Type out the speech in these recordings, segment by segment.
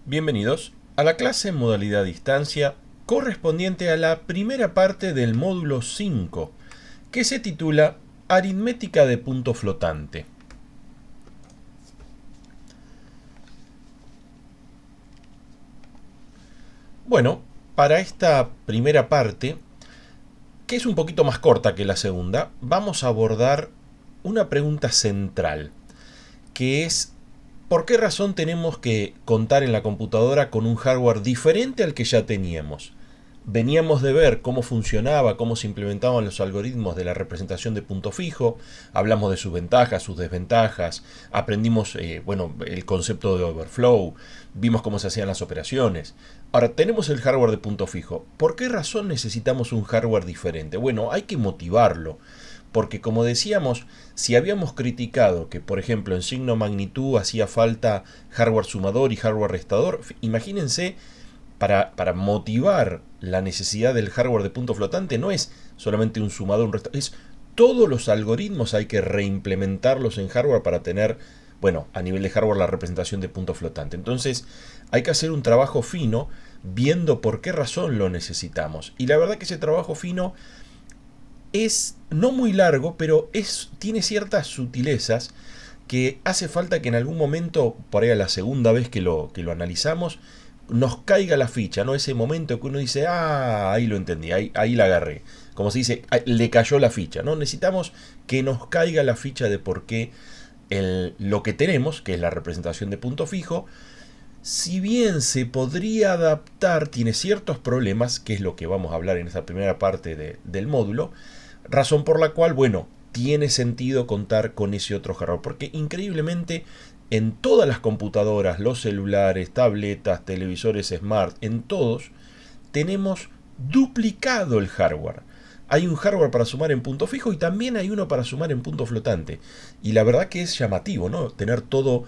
Bienvenidos a la clase en modalidad distancia correspondiente a la primera parte del módulo 5, que se titula Aritmética de punto flotante. Bueno, para esta primera parte, que es un poquito más corta que la segunda, vamos a abordar una pregunta central, que es ¿por qué razón tenemos que contar en la computadora con un hardware diferente al que ya teníamos? Veníamos de ver cómo funcionaba, cómo se implementaban los algoritmos de la representación de punto fijo, hablamos de sus ventajas, sus desventajas, aprendimos el concepto de overflow, vimos cómo se hacían las operaciones. Ahora tenemos el hardware de punto fijo. ¿Por qué razón necesitamos un hardware diferente? Bueno, hay que motivarlo. Porque como decíamos, si habíamos criticado que por ejemplo en signo magnitud hacía falta hardware sumador y hardware restador, imagínense, para motivar la necesidad del hardware de punto flotante no es solamente un sumador, un restador, es todos los algoritmos hay que reimplementarlos en hardware para tener, bueno, a nivel de hardware la representación de punto flotante. Entonces hay que hacer un trabajo fino viendo por qué razón lo necesitamos. Y la verdad que ese trabajo fino es no muy largo, pero tiene ciertas sutilezas que hace falta que en algún momento, por ahí a la segunda vez que lo analizamos, nos caiga la ficha, ¿no? Ese momento que uno dice, ahí lo entendí, ahí la agarré. Como se dice, le cayó la ficha, ¿no? Necesitamos que nos caiga la ficha de por qué lo que tenemos, que es la representación de punto fijo, si bien se podría adaptar, tiene ciertos problemas, que es lo que vamos a hablar en esta primera parte del módulo, razón por la cual, bueno, tiene sentido contar con ese otro hardware, porque increíblemente en todas las computadoras, los celulares, tabletas, televisores smart, en todos, tenemos duplicado el hardware. Hay un hardware para sumar en punto fijo y también hay uno para sumar en punto flotante. Y la verdad que es llamativo, ¿no? Tener todo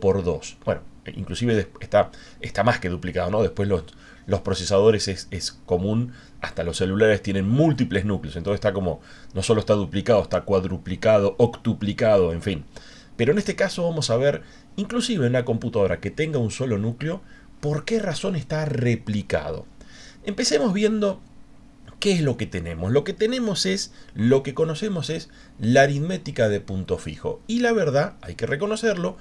por dos. Bueno, inclusive está más que duplicado, ¿no? Después los procesadores es común, hasta los celulares tienen múltiples núcleos, entonces está como, no solo está duplicado, está cuadruplicado, octuplicado, en fin. Pero en este caso vamos a ver, inclusive en una computadora que tenga un solo núcleo, por qué razón está replicado. Empecemos viendo qué es lo que tenemos. Lo que tenemos es, lo que conocemos es la aritmética de punto fijo. Y la verdad, hay que reconocerlo,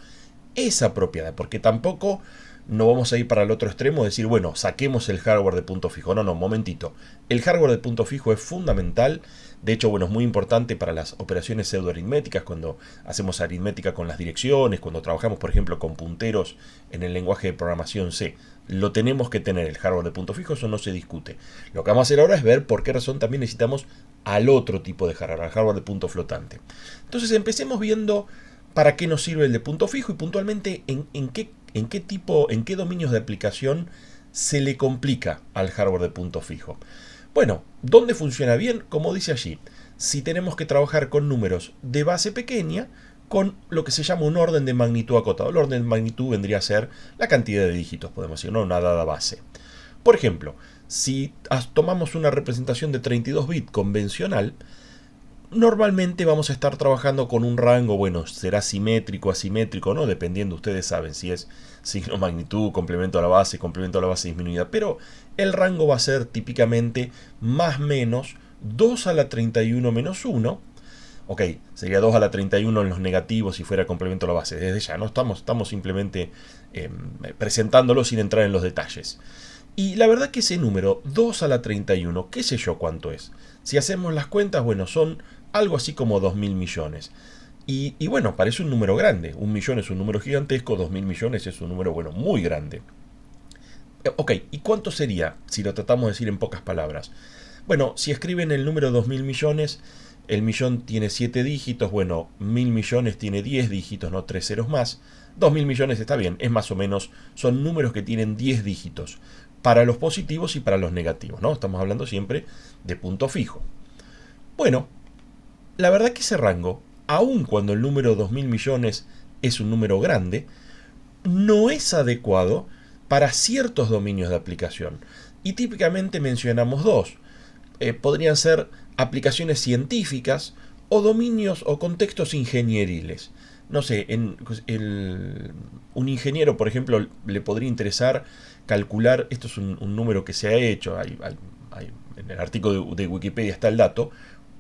es apropiada, porque tampoco no vamos a ir para el otro extremo, decir, bueno, saquemos el hardware de punto fijo. No, momentito. El hardware de punto fijo es fundamental. De hecho, bueno, es muy importante para las operaciones pseudoaritméticas, cuando hacemos aritmética con las direcciones, cuando trabajamos, por ejemplo, con punteros en el lenguaje de programación C. Lo tenemos que tener, el hardware de punto fijo, eso no se discute. Lo que vamos a hacer ahora es ver por qué razón también necesitamos al otro tipo de hardware, al hardware de punto flotante. Entonces, empecemos viendo para qué nos sirve el de punto fijo y puntualmente en qué dominios de aplicación se le complica al hardware de punto fijo. Bueno, ¿dónde funciona bien? Como dice allí, si tenemos que trabajar con números de base pequeña, con lo que se llama un orden de magnitud acotado. El orden de magnitud vendría a ser la cantidad de dígitos, podemos decir, no una dada base. Por ejemplo, si tomamos una representación de 32 bits convencional, normalmente vamos a estar trabajando con un rango, bueno, será simétrico, asimétrico, ¿no? Dependiendo, ustedes saben si es signo magnitud, complemento a la base disminuida, pero el rango va a ser típicamente más menos 2 a la 31 menos 1. Ok, sería 2 a la 31 en los negativos si fuera complemento a la base. Desde ya, ¿no? Estamos simplemente presentándolo sin entrar en los detalles. Y la verdad que ese número, 2 a la 31, qué sé yo cuánto es. Si hacemos las cuentas, bueno, son algo así como 2.000 millones. Y bueno, parece un número grande. 1.000.000 es un número gigantesco, 2.000 millones es un número, bueno, muy grande. Ok, ¿y cuánto sería si lo tratamos de decir en pocas palabras? Bueno, si escriben el número 2.000 millones, el millón tiene 7 dígitos, bueno, 1.000 millones tiene 10 dígitos, no 3 ceros más. 2.000 millones está bien, es más o menos, son números que tienen 10 dígitos, para los positivos y para los negativos, ¿no? Estamos hablando siempre de punto fijo. Bueno, la verdad que ese rango, aun cuando el número 2.000 millones es un número grande, no es adecuado para ciertos dominios de aplicación. Y típicamente mencionamos dos. Podrían ser aplicaciones científicas o dominios o contextos ingenieriles. no sé, un ingeniero, por ejemplo, le podría interesar calcular, esto es un número que se ha hecho, en el artículo de Wikipedia está el dato,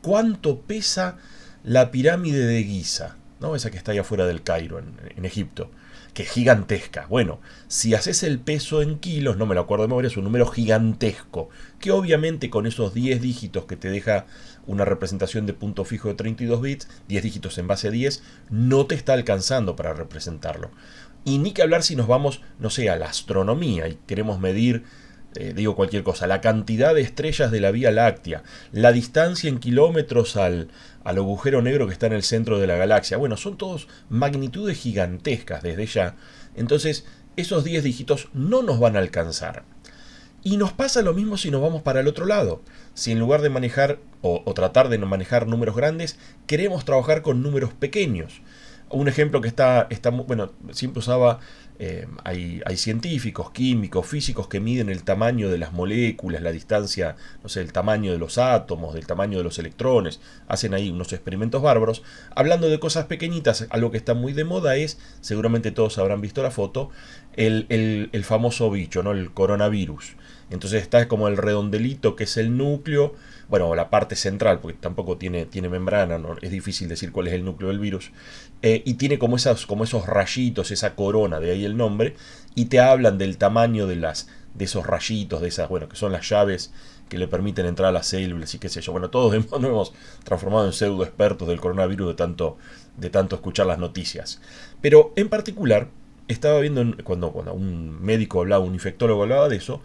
cuánto pesa la pirámide de Giza, ¿no? Esa que está ahí afuera del Cairo, en Egipto, que es gigantesca. Bueno, si haces el peso en kilos, no me lo acuerdo de memoria, es un número gigantesco, que obviamente con esos 10 dígitos que te deja una representación de punto fijo de 32 bits, 10 dígitos en base a 10, no te está alcanzando para representarlo. Y ni que hablar si nos vamos, no sé, a la astronomía y queremos medir, digo cualquier cosa, la cantidad de estrellas de la Vía Láctea, la distancia en kilómetros al agujero negro que está en el centro de la galaxia. Bueno, son todos magnitudes gigantescas desde ya. Entonces, esos 10 dígitos no nos van a alcanzar. Y nos pasa lo mismo si nos vamos para el otro lado. Si en lugar de manejar o tratar de manejar números grandes, queremos trabajar con números pequeños. Un ejemplo que está bueno, siempre usaba, hay científicos, químicos, físicos que miden el tamaño de las moléculas, la distancia, no sé, el tamaño de los átomos, del tamaño de los electrones, hacen ahí unos experimentos bárbaros. Hablando de cosas pequeñitas, algo que está muy de moda es, seguramente todos habrán visto la foto, el famoso bicho, ¿no? El coronavirus. Entonces está como el redondelito que es el núcleo, bueno, la parte central, porque tampoco tiene membrana, ¿no? Es difícil decir cuál es el núcleo del virus, y tiene como esos rayitos, esa corona, de ahí el nombre, y te hablan del tamaño de esos rayitos, de esas, bueno, que son las llaves que le permiten entrar a las células y qué sé yo. Bueno, todos nos hemos transformado en pseudo expertos del coronavirus de tanto escuchar las noticias. Pero en particular, estaba viendo cuando un médico hablaba, un infectólogo hablaba de eso,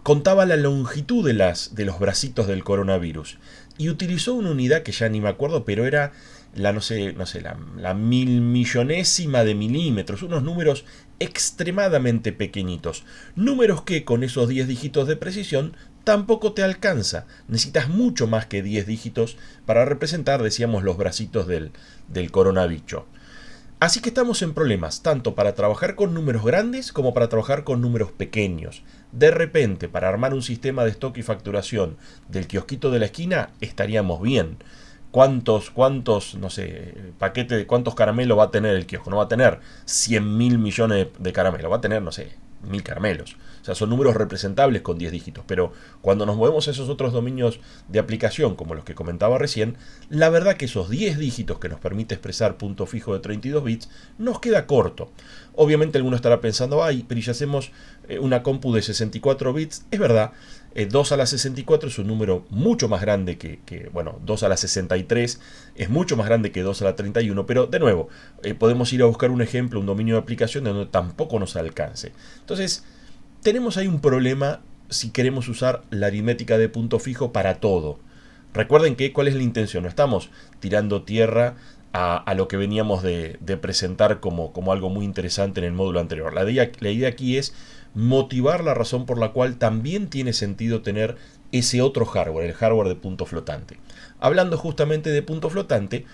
contaba la longitud de los bracitos del coronavirus y utilizó una unidad que ya ni me acuerdo, pero era la mil millonésima de milímetros, unos números extremadamente pequeñitos, números que con esos 10 dígitos de precisión tampoco te alcanza. Necesitas mucho más que 10 dígitos para representar, decíamos, los bracitos del coronavirus. Así que estamos en problemas, tanto para trabajar con números grandes como para trabajar con números pequeños. De repente, para armar un sistema de stock y facturación del kiosquito de la esquina, estaríamos bien. ¿Cuántos, no sé, paquetes de cuántos caramelos va a tener el kiosco? No va a tener 100.000 millones de caramelos, va a tener, no sé, 1000 caramelos. O sea, son números representables con 10 dígitos. Pero cuando nos movemos a esos otros dominios de aplicación, como los que comentaba recién, la verdad que esos 10 dígitos que nos permite expresar punto fijo de 32 bits nos queda corto. Obviamente alguno estará pensando, ay, pero ya hacemos una compu de 64 bits. Es verdad, 2 a la 64 es un número mucho más grande bueno, 2 a la 63 es mucho más grande que 2 a la 31, pero de nuevo, podemos ir a buscar un ejemplo, un dominio de aplicación donde tampoco nos alcance. Entonces, tenemos ahí un problema si queremos usar la aritmética de punto fijo para todo. Recuerden que cuál es la intención, no estamos tirando tierra a lo que veníamos de presentar como algo muy interesante en el módulo anterior. La idea aquí es motivar la razón por la cual también tiene sentido tener ese otro hardware, el hardware de punto flotante. Hablando justamente de punto flotante,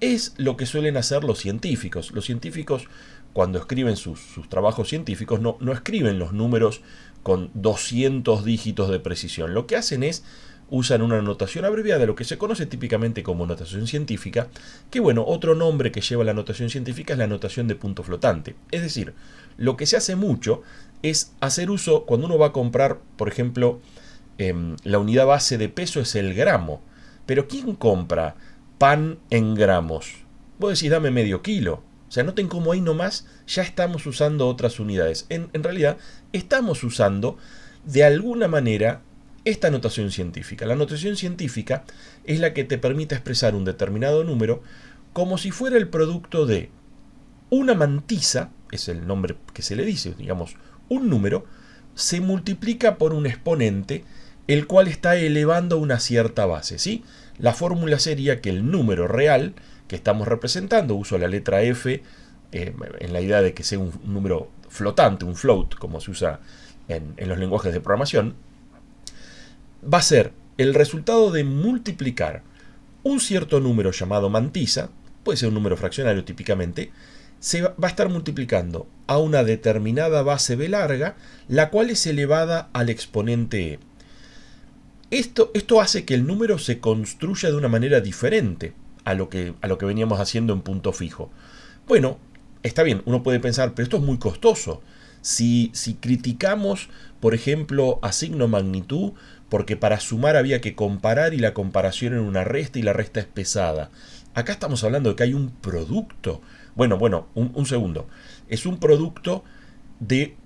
es lo que suelen hacer los científicos. Los científicos, cuando escriben sus trabajos científicos, no escriben los números con 200 dígitos de precisión. Lo que hacen es usan una notación abreviada, lo que se conoce típicamente como notación científica, que bueno, otro nombre que lleva la notación científica es la notación de punto flotante. Es decir, lo que se hace mucho es hacer uso, cuando uno va a comprar, por ejemplo, la unidad base de peso es el gramo, pero ¿quién compra pan en gramos? Vos decís, dame medio kilo. O sea, noten cómo ahí nomás ya estamos usando otras unidades. En realidad, estamos usando de alguna manera esta notación científica. La notación científica es la que te permite expresar un determinado número como si fuera el producto de una mantisa, es el nombre que se le dice, digamos, un número, se multiplica por un exponente, el cual está elevando una cierta base, ¿sí? La fórmula sería que el número real que estamos representando, uso la letra F en la idea de que sea un número flotante, un float, como se usa en los lenguajes de programación, va a ser el resultado de multiplicar un cierto número llamado mantisa, puede ser un número fraccionario típicamente, se va a estar multiplicando a una determinada base B larga, la cual es elevada al exponente E. Esto hace que el número se construya de una manera diferente a lo que veníamos haciendo en punto fijo. Bueno, está bien, uno puede pensar, pero esto es muy costoso. Si criticamos, por ejemplo, a signo magnitud, porque para sumar había que comparar y la comparación era una resta y la resta es pesada. Acá estamos hablando de que hay un producto. Bueno, un segundo. Es un producto de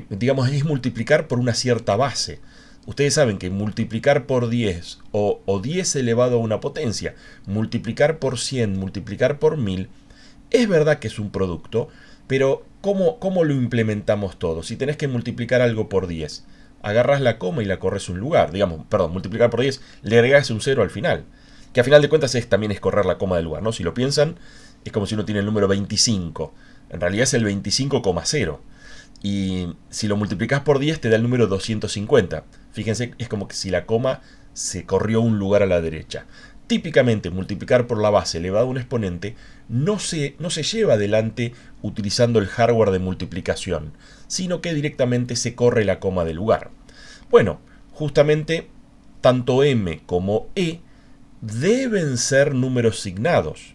digamos, es multiplicar por una cierta base. Ustedes saben que multiplicar por 10 o 10 elevado a una potencia, multiplicar por 100, multiplicar por 1000, es verdad que es un producto, pero ¿cómo lo implementamos todo? Si tenés que multiplicar algo por 10, agarras la coma y la corres un lugar. Digamos, perdón, multiplicar por 10, le agregás un 0 al final. Que a final de cuentas también es correr la coma del lugar, ¿no? Si lo piensan, es como si uno tiene el número 25. En realidad es el 25,0. Y si lo multiplicas por 10 te da el número 250. Fíjense, es como que si la coma se corrió un lugar a la derecha. Típicamente multiplicar por la base elevado a un exponente no se lleva adelante utilizando el hardware de multiplicación, sino que directamente se corre la coma del lugar. Bueno, justamente tanto m como e deben ser números signados.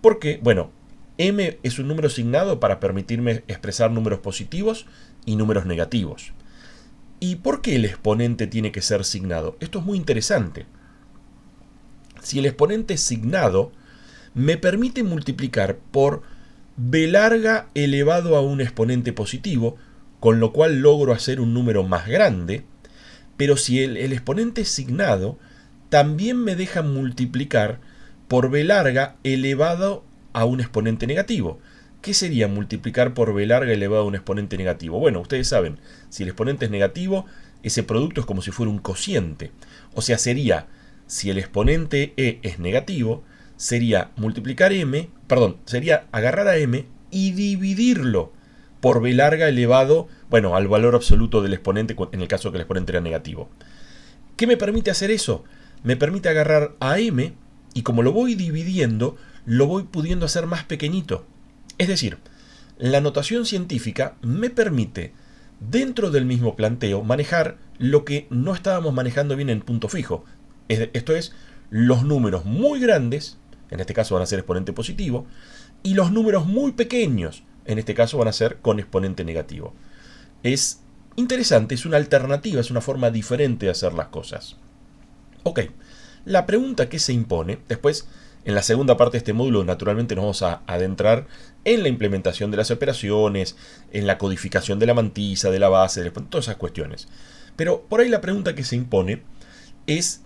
¿Por qué? Bueno, m es un número signado para permitirme expresar números positivos y números negativos. ¿Y por qué el exponente tiene que ser signado? Esto es muy interesante. Si el exponente es signado, me permite multiplicar por b larga elevado a un exponente positivo, con lo cual logro hacer un número más grande, pero si el exponente es signado, también me deja multiplicar por b larga elevado a un exponente negativo. ¿Qué sería multiplicar por b larga elevado a un exponente negativo? Bueno, ustedes saben, si el exponente es negativo, ese producto es como si fuera un cociente. O sea, sería, si el exponente e es negativo, sería sería agarrar a m y dividirlo por b larga elevado, bueno, al valor absoluto del exponente, en el caso que el exponente era negativo. ¿Qué me permite hacer eso? Me permite agarrar a m y como lo voy dividiendo, lo voy pudiendo hacer más pequeñito. Es decir, la notación científica me permite, dentro del mismo planteo, manejar lo que no estábamos manejando bien en punto fijo. Esto es, los números muy grandes, en este caso van a ser exponente positivo, y los números muy pequeños, en este caso van a ser con exponente negativo. Es interesante, es una alternativa, es una forma diferente de hacer las cosas. Ok, la pregunta que se impone, después en la segunda parte de este módulo naturalmente nos vamos a adentrar en la implementación de las operaciones, en la codificación de la mantisa, de la base, todas esas cuestiones. Pero por ahí la pregunta que se impone es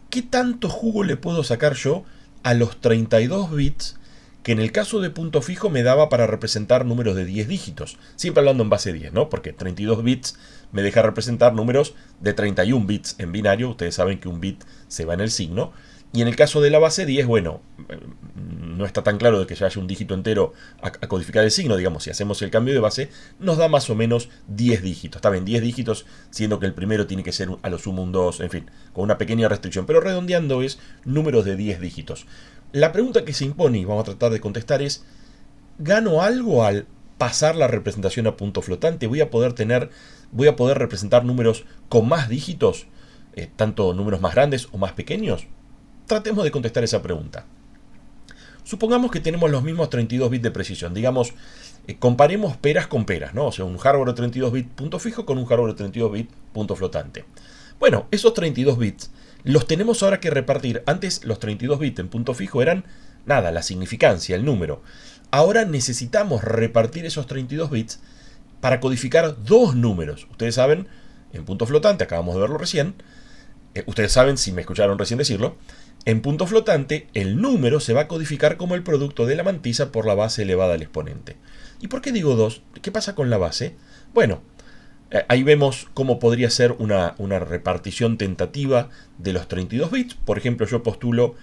¿qué tanto jugo le puedo sacar yo a los 32 bits que en el caso de punto fijo me daba para representar números de 10 dígitos? Siempre hablando en base 10, ¿no? Porque 32 bits me deja representar números de 31 bits en binario. Ustedes saben que un bit se va en el signo. Y en el caso de la base 10, bueno, no está tan claro de que ya haya un dígito entero a codificar el signo. Digamos, si hacemos el cambio de base, nos da más o menos 10 dígitos. Está bien, 10 dígitos, siendo que el primero tiene que ser a lo sumo un 2, en fin, con una pequeña restricción. Pero redondeando es números de 10 dígitos. La pregunta que se impone, y vamos a tratar de contestar, es ¿gano algo al pasar la representación a punto flotante? ¿Voy a poder representar números con más dígitos? Tanto números más grandes o más pequeños. Tratemos de contestar esa pregunta. Supongamos que tenemos los mismos 32 bits de precisión. Digamos, comparemos peras con peras, ¿no? O sea, un hardware de 32 bits punto fijo con un hardware de 32 bits punto flotante. Bueno, esos 32 bits los tenemos ahora que repartir. Antes los 32 bits en punto fijo eran, nada, la significancia, el número. Ahora necesitamos repartir esos 32 bits para codificar dos números. Ustedes saben, en punto flotante, acabamos de verlo recién, ustedes saben, si me escucharon recién decirlo, en punto flotante, el número se va a codificar como el producto de la mantisa por la base elevada al exponente. ¿Y por qué digo 2? ¿Qué pasa con la base? Bueno, ahí vemos cómo podría ser una repartición tentativa de los 32 bits. Por ejemplo, yo postulo,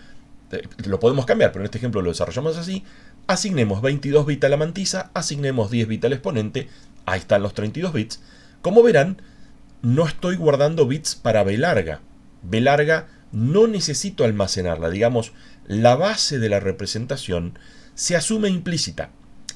lo podemos cambiar, pero en este ejemplo lo desarrollamos así. Asignemos 22 bits a la mantisa, asignemos 10 bits al exponente. Ahí están los 32 bits. Como verán, no estoy guardando bits para B larga. B larga no necesito almacenarla, digamos, la base de la representación se asume implícita.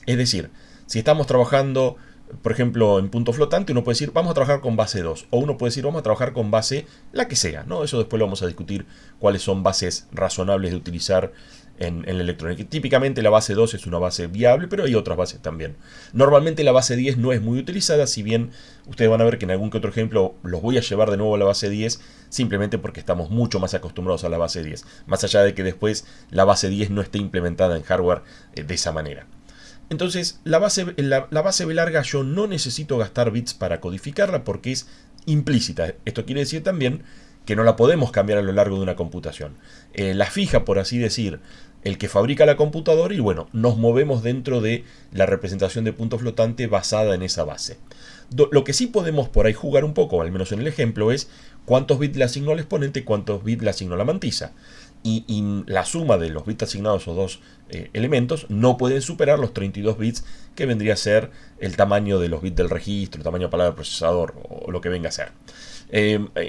Es decir, si estamos trabajando Por ejemplo, en punto flotante uno puede decir vamos a trabajar con base 2 o uno puede decir vamos a trabajar con base la que sea, ¿no? Eso después lo vamos a discutir cuáles son bases razonables de utilizar en la electrónica. Típicamente la base 2 es una base viable, pero hay otras bases también. Normalmente la base 10 no es muy utilizada, si bien ustedes van a ver que en algún que otro ejemplo los voy a llevar de nuevo a la base 10, simplemente porque estamos mucho más acostumbrados a la base 10, más allá de que después la base 10 no esté implementada en hardware de esa manera. Entonces, la base B larga yo no necesito gastar bits para codificarla porque es implícita. Esto quiere decir también que no la podemos cambiar a lo largo de una computación. La fija, por así decir, el que fabrica la computadora y bueno, nos movemos dentro de la representación de punto flotante basada en esa base. Lo que sí podemos por ahí jugar un poco, al menos en el ejemplo, es cuántos bits le asigno al exponente y cuántos bits le asigno a la mantisa. Y la suma de los bits asignados a esos dos elementos no pueden superar los 32 bits que vendría a ser el tamaño de los bits del registro, el tamaño de palabra del procesador o lo que venga a ser.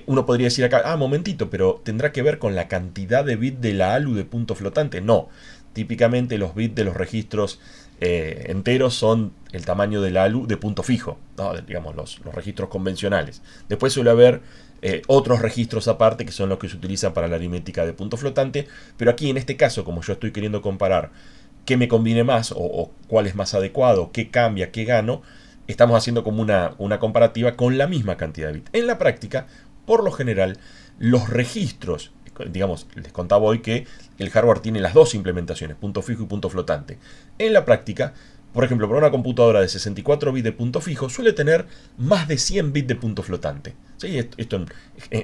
Uno podría decir acá, momentito, pero ¿tendrá que ver con la cantidad de bits de la ALU de punto flotante? No, típicamente los bits de los registros enteros son el tamaño del ALU de punto fijo, ¿no? Digamos los registros convencionales. Después suele haber otros registros aparte que son los que se utilizan para la aritmética de punto flotante, pero aquí en este caso, como yo estoy queriendo comparar qué me conviene más o cuál es más adecuado, qué cambia, qué gano, estamos haciendo como una comparativa con la misma cantidad de bits. En la práctica, por lo general, los registros, digamos, les contaba hoy que el hardware tiene las dos implementaciones, punto fijo y punto flotante. En la práctica, por ejemplo, para una computadora de 64 bits de punto fijo, suele tener más de 100 bits de punto flotante. ¿Sí? Esto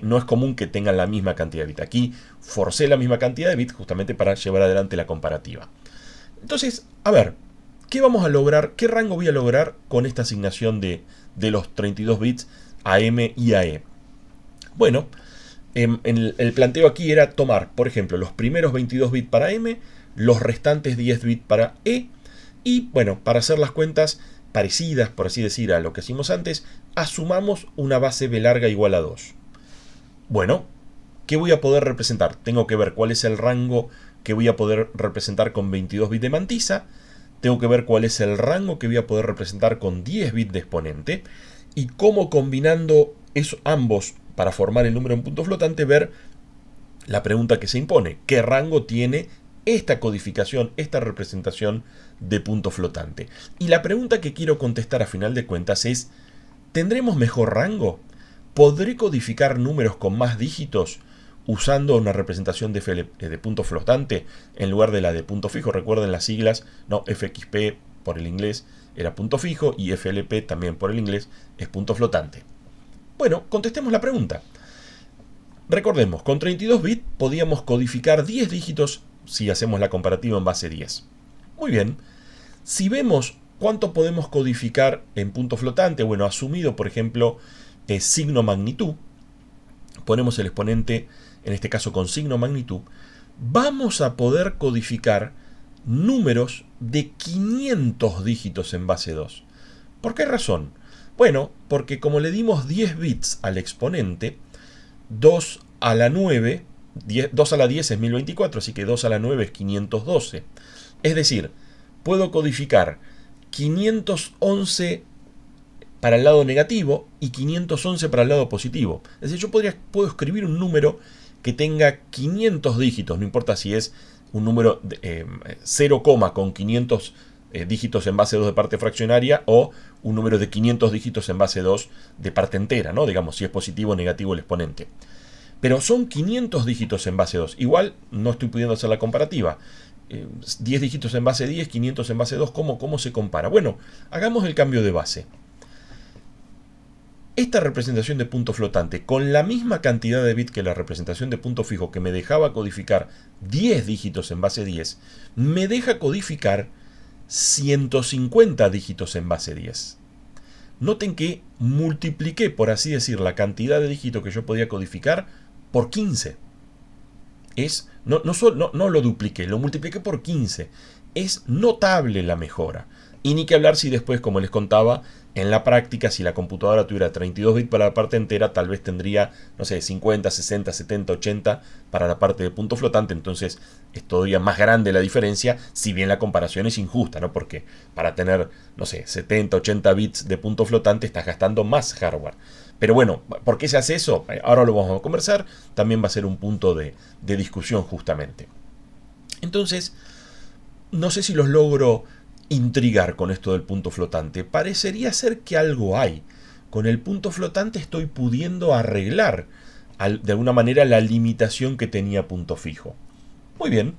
no es común que tengan la misma cantidad de bits. Aquí forcé la misma cantidad de bits justamente para llevar adelante la comparativa. Entonces, a ver, ¿qué vamos a lograr? ¿Qué rango voy a lograr con esta asignación de los 32 bits a M y a E? Bueno, el planteo aquí era tomar, por ejemplo, los primeros 22 bits para M, los restantes 10 bits para E, y bueno, para hacer las cuentas parecidas, por así decir, a lo que hicimos antes, asumamos una base B larga igual a 2. Bueno, ¿qué voy a poder representar? Tengo que ver cuál es el rango que voy a poder representar con 22 bits de mantisa, tengo que ver cuál es el rango que voy a poder representar con 10 bits de exponente, y cómo combinando ambos para formar el número en punto flotante, ver la pregunta que se impone: ¿qué rango tiene esta codificación, esta representación de punto flotante? Y la pregunta que quiero contestar a final de cuentas es: ¿tendremos mejor rango? ¿Podré codificar números con más dígitos usando una representación de punto flotante en lugar de la de punto fijo? Recuerden las siglas, no, FXP por el inglés era punto fijo y FLP también por el inglés es punto flotante. Bueno, contestemos la pregunta. Recordemos, con 32 bits podíamos codificar 10 dígitos si hacemos la comparativa en base 10. Muy bien, si vemos cuánto podemos codificar en punto flotante, bueno, asumido por ejemplo signo magnitud, ponemos el exponente en este caso con signo magnitud, vamos a poder codificar números de 500 dígitos en base 2. ¿Por qué razón? Bueno, porque como le dimos 10 bits al exponente, 2 a la 9, 2 a la 10 es 1024, así que 2 a la 9 es 512. Es decir, puedo codificar 511 para el lado negativo y 511 para el lado positivo. Es decir, yo puedo escribir un número que tenga 500 dígitos, no importa si es un número 0, con 500 dígitos en base 2 de parte fraccionaria o un número de 500 dígitos en base 2 de parte entera, ¿no? Digamos, si es positivo o negativo el exponente. Pero son 500 dígitos en base 2. Igual no estoy pudiendo hacer la comparativa. 10 dígitos en base 10, 500 en base 2, ¿cómo se compara? Bueno, hagamos el cambio de base. Esta representación de punto flotante, con la misma cantidad de bits que la representación de punto fijo, que me dejaba codificar 10 dígitos en base 10, me deja codificar 150 dígitos en base 10. Noten que multipliqué, por así decir, la cantidad de dígitos que yo podía codificar por 15. No lo dupliqué, lo multipliqué por 15. Es notable la mejora. Y ni que hablar si después, como les contaba, en la práctica, si la computadora tuviera 32 bits para la parte entera, tal vez tendría, no sé, 50, 60, 70, 80 para la parte de punto flotante. Entonces es todavía más grande la diferencia, si bien la comparación es injusta, ¿no? Porque para tener, no sé, 70, 80 bits de punto flotante estás gastando más hardware. Pero bueno, ¿por qué se hace eso? Ahora lo vamos a conversar. También va a ser un punto de discusión justamente. Entonces, no sé si los logro intrigar con esto del punto flotante. Parecería ser que algo hay. Con el punto flotante estoy pudiendo arreglar de alguna manera la limitación que tenía punto fijo. Muy bien.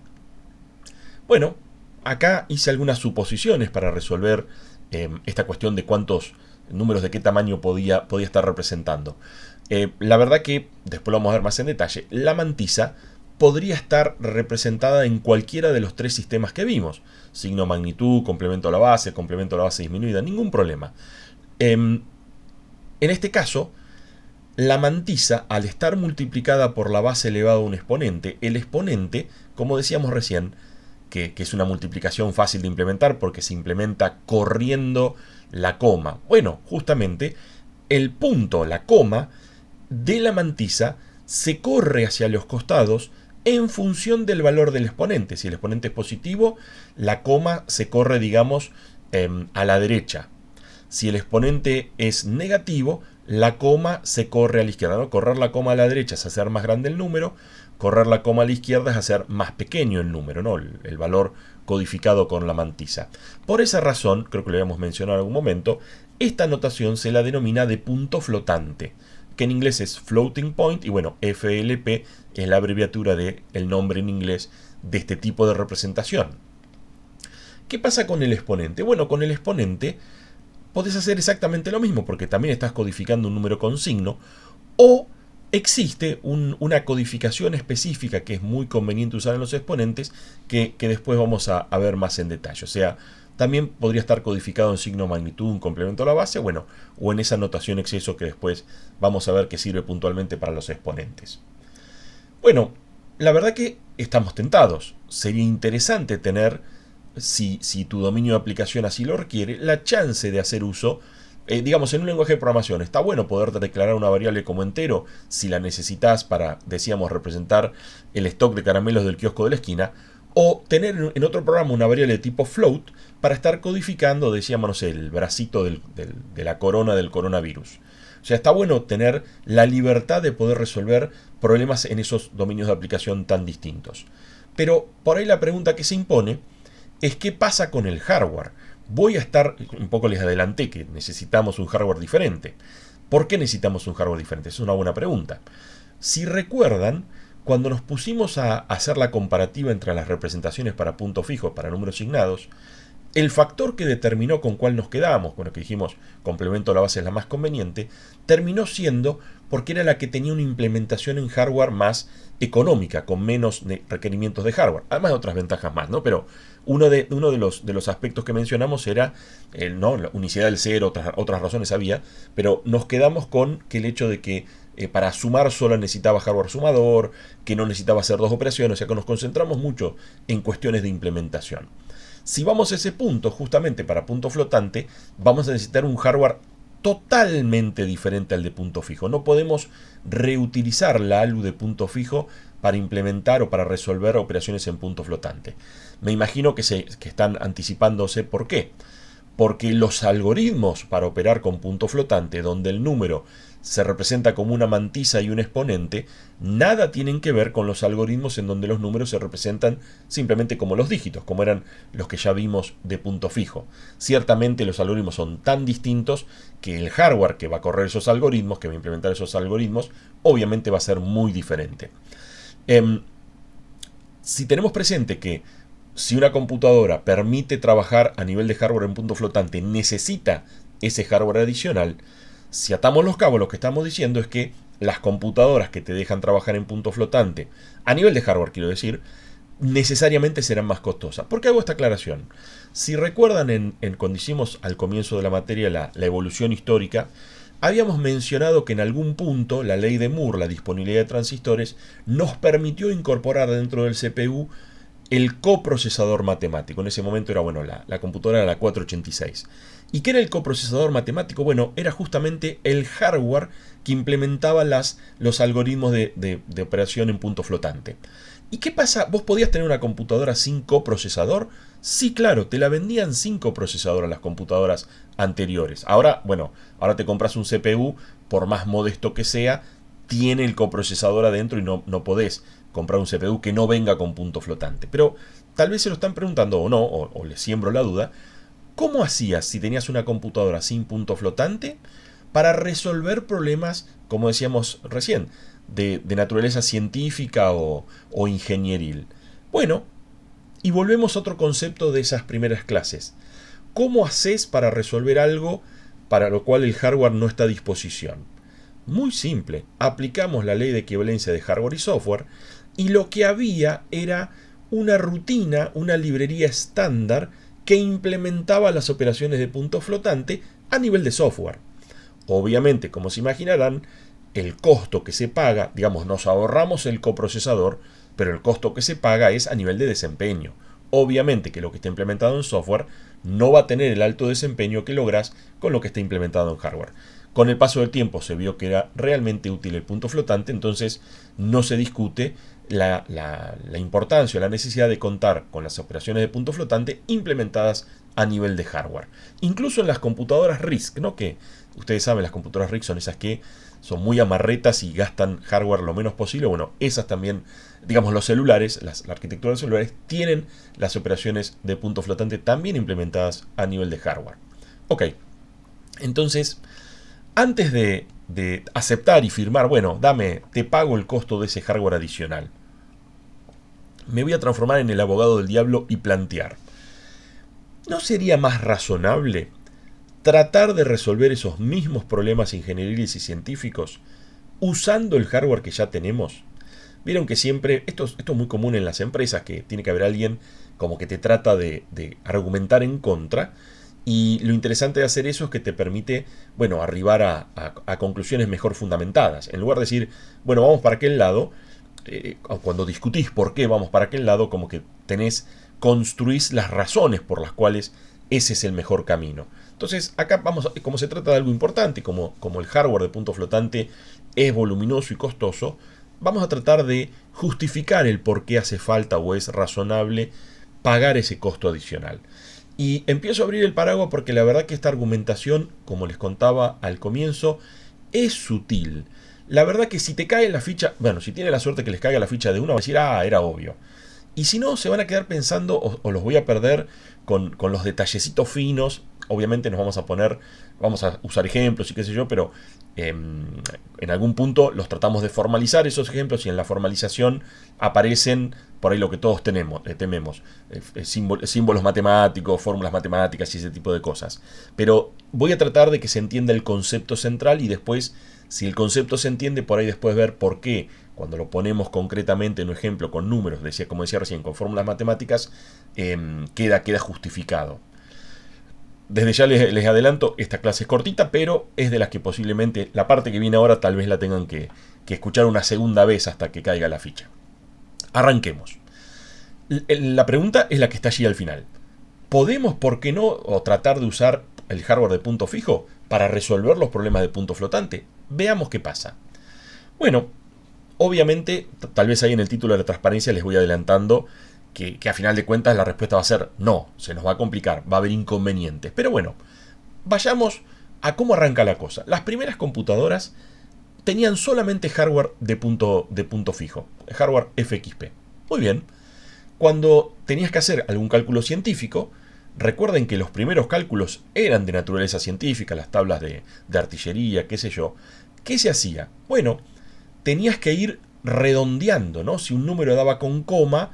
Bueno, acá hice algunas suposiciones para resolver esta cuestión de cuántos números de qué tamaño podía estar representando. La verdad que, después lo vamos a ver más en detalle, la mantisa podría estar representada en cualquiera de los tres sistemas que vimos. Signo magnitud, complemento a la base disminuida, ningún problema. En este caso, la mantisa, al estar multiplicada por la base elevado a un exponente, el exponente, como decíamos recién, que es una multiplicación fácil de implementar porque se implementa corriendo la coma. Bueno, justamente el punto, la coma, de la mantisa se corre hacia los costados en función del valor del exponente. Si el exponente es positivo, la coma se corre, digamos, a la derecha. Si el exponente es negativo, la coma se corre a la izquierda, ¿no? Correr la coma a la derecha es hacer más grande el número, correr la coma a la izquierda es hacer más pequeño el número, ¿no? El valor codificado con la mantisa. Por esa razón, creo que lo habíamos mencionado en algún momento, esta notación se la denomina de punto flotante, que en inglés es floating point, y bueno, FLP es la abreviatura del nombre en inglés de este tipo de representación. ¿Qué pasa con el exponente? Bueno, con el exponente podés hacer exactamente lo mismo, porque también estás codificando un número con signo, o existe una codificación específica que es muy conveniente usar en los exponentes, que después vamos a ver más en detalle. O sea, también podría estar codificado en signo magnitud, un complemento a la base, bueno, o en esa notación exceso que después vamos a ver que sirve puntualmente para los exponentes. Bueno, la verdad que estamos tentados. Sería interesante tener, si tu dominio de aplicación así lo requiere, la chance de hacer uso, digamos, en un lenguaje de programación. Está bueno poder declarar una variable como entero si la necesitas para, decíamos, representar el stock de caramelos del kiosco de la esquina, o tener en otro programa una variable de tipo float para estar codificando, decíamos, no sé, el bracito de la corona del coronavirus. O sea, está bueno tener la libertad de poder resolver problemas en esos dominios de aplicación tan distintos. Pero por ahí la pregunta que se impone es qué pasa con el hardware. Voy a estar, un poco les adelanté que necesitamos un hardware diferente. ¿Por qué necesitamos un hardware diferente? Es una buena pregunta. Si recuerdan, cuando nos pusimos a hacer la comparativa entre las representaciones para punto fijo, para números asignados, el factor que determinó con cuál nos quedábamos, con lo que dijimos complemento a la base es la más conveniente, terminó siendo porque era la que tenía una implementación en hardware más económica, con menos requerimientos de hardware. Además de otras ventajas más, ¿no? Pero uno de los aspectos que mencionamos era ¿no? la unicidad del cero, otras razones había, pero nos quedamos con que el hecho de que para sumar solo necesitaba hardware sumador, que no necesitaba hacer dos operaciones, o sea que nos concentramos mucho en cuestiones de implementación. Si vamos a ese punto, justamente para punto flotante, vamos a necesitar un hardware totalmente diferente al de punto fijo. No podemos reutilizar la ALU de punto fijo para implementar o para resolver operaciones en punto flotante. Me imagino que están anticipándose. ¿Por qué? Porque los algoritmos para operar con punto flotante, donde el número se representa como una mantisa y un exponente, nada tienen que ver con los algoritmos en donde los números se representan simplemente como los dígitos, como eran los que ya vimos de punto fijo. Ciertamente los algoritmos son tan distintos que el hardware que va a correr esos algoritmos, que va a implementar esos algoritmos, obviamente va a ser muy diferente. Si tenemos presente que si una computadora permite trabajar a nivel de hardware en punto flotante, necesita ese hardware adicional. Si atamos los cabos, lo que estamos diciendo es que las computadoras que te dejan trabajar en punto flotante, a nivel de hardware quiero decir, necesariamente serán más costosas. ¿Por qué hago esta aclaración? Si recuerdan cuando hicimos al comienzo de la materia la evolución histórica, habíamos mencionado que en algún punto la ley de Moore, la disponibilidad de transistores, nos permitió incorporar dentro del CPU el coprocesador matemático. En ese momento era, bueno, la computadora era la 486. ¿Y qué era el coprocesador matemático? Bueno, era justamente el hardware que implementaba los algoritmos de operación en punto flotante. ¿Y qué pasa? ¿Vos podías tener una computadora sin coprocesador? Sí, claro, te la vendían sin coprocesador a las computadoras anteriores. Ahora, bueno, ahora te compras un CPU, por más modesto que sea, tiene el coprocesador adentro y no podés comprar un CPU que no venga con punto flotante. Pero tal vez se lo están preguntando o no, o les siembro la duda. ¿Cómo hacías si tenías una computadora sin punto flotante para resolver problemas, como decíamos recién, de naturaleza científica o ingenieril? Bueno, y volvemos a otro concepto de esas primeras clases. ¿Cómo haces para resolver algo para lo cual el hardware no está a disposición? Muy simple, aplicamos la ley de equivalencia de hardware y software y lo que había era una rutina, una librería estándar que implementaba las operaciones de punto flotante a nivel de software. Obviamente, como se imaginarán, el costo que se paga, digamos, nos ahorramos el coprocesador, pero el costo que se paga es a nivel de desempeño. Obviamente que lo que está implementado en software no va a tener el alto desempeño que logras con lo que está implementado en hardware. Con el paso del tiempo se vio que era realmente útil el punto flotante, entonces no se discute la importancia o la necesidad de contar con las operaciones de punto flotante implementadas a nivel de hardware. Incluso en las computadoras RISC, ¿no? Que ustedes saben, las computadoras RISC son esas que son muy amarretas y gastan hardware lo menos posible. Bueno, esas también, digamos, los celulares, la arquitectura de los celulares, tienen las operaciones de punto flotante también implementadas a nivel de hardware. Ok, entonces, antes de aceptar y firmar, bueno, te pago el costo de ese hardware adicional, me voy a transformar en el abogado del diablo y plantear, ¿no sería más razonable tratar de resolver esos mismos problemas ingenieriles y científicos usando el hardware que ya tenemos? Vieron que siempre, esto es muy común en las empresas, que tiene que haber alguien como que te trata de argumentar en contra, y lo interesante de hacer eso es que te permite, bueno, arribar a conclusiones mejor fundamentadas. En lugar de decir, bueno, vamos para aquel lado, cuando discutís por qué vamos para aquel lado, como que construís las razones por las cuales ese es el mejor camino. Entonces, acá como se trata de algo importante, como el hardware de punto flotante es voluminoso y costoso, vamos a tratar de justificar el por qué hace falta o es razonable pagar ese costo adicional. Y empiezo a abrir el paraguas porque la verdad que esta argumentación, como les contaba al comienzo, es sutil. La verdad que si te cae la ficha, bueno, si tiene la suerte que les caiga la ficha de uno, va a decir, era obvio. Y si no, se van a quedar pensando o los voy a perder con los detallecitos finos. Obviamente vamos a usar ejemplos y qué sé yo, pero en algún punto los tratamos de formalizar esos ejemplos y en la formalización aparecen por ahí lo que todos tememos, símbolos matemáticos, fórmulas matemáticas y ese tipo de cosas. Pero voy a tratar de que se entienda el concepto central y después, si el concepto se entiende, por ahí después ver por qué, cuando lo ponemos concretamente en un ejemplo con números, como decía recién, con fórmulas matemáticas, queda justificado. Desde ya les adelanto, esta clase es cortita, pero es de las que posiblemente la parte que viene ahora tal vez la tengan que escuchar una segunda vez hasta que caiga la ficha. Arranquemos. La pregunta es la que está allí al final. ¿Podemos, por qué no, o tratar de usar el hardware de punto fijo para resolver los problemas de punto flotante? Veamos qué pasa. Bueno, obviamente, tal vez ahí en el título de la transparencia les voy adelantando que a final de cuentas la respuesta va a ser no, se nos va a complicar, va a haber inconvenientes. Pero bueno, vayamos a cómo arranca la cosa. Las primeras computadoras tenían solamente hardware de punto fijo, hardware FXP. Muy bien, cuando tenías que hacer algún cálculo científico, recuerden que los primeros cálculos eran de naturaleza científica, las tablas de artillería, qué sé yo. ¿Qué se hacía? Bueno, tenías que ir redondeando, ¿no? Si un número daba con coma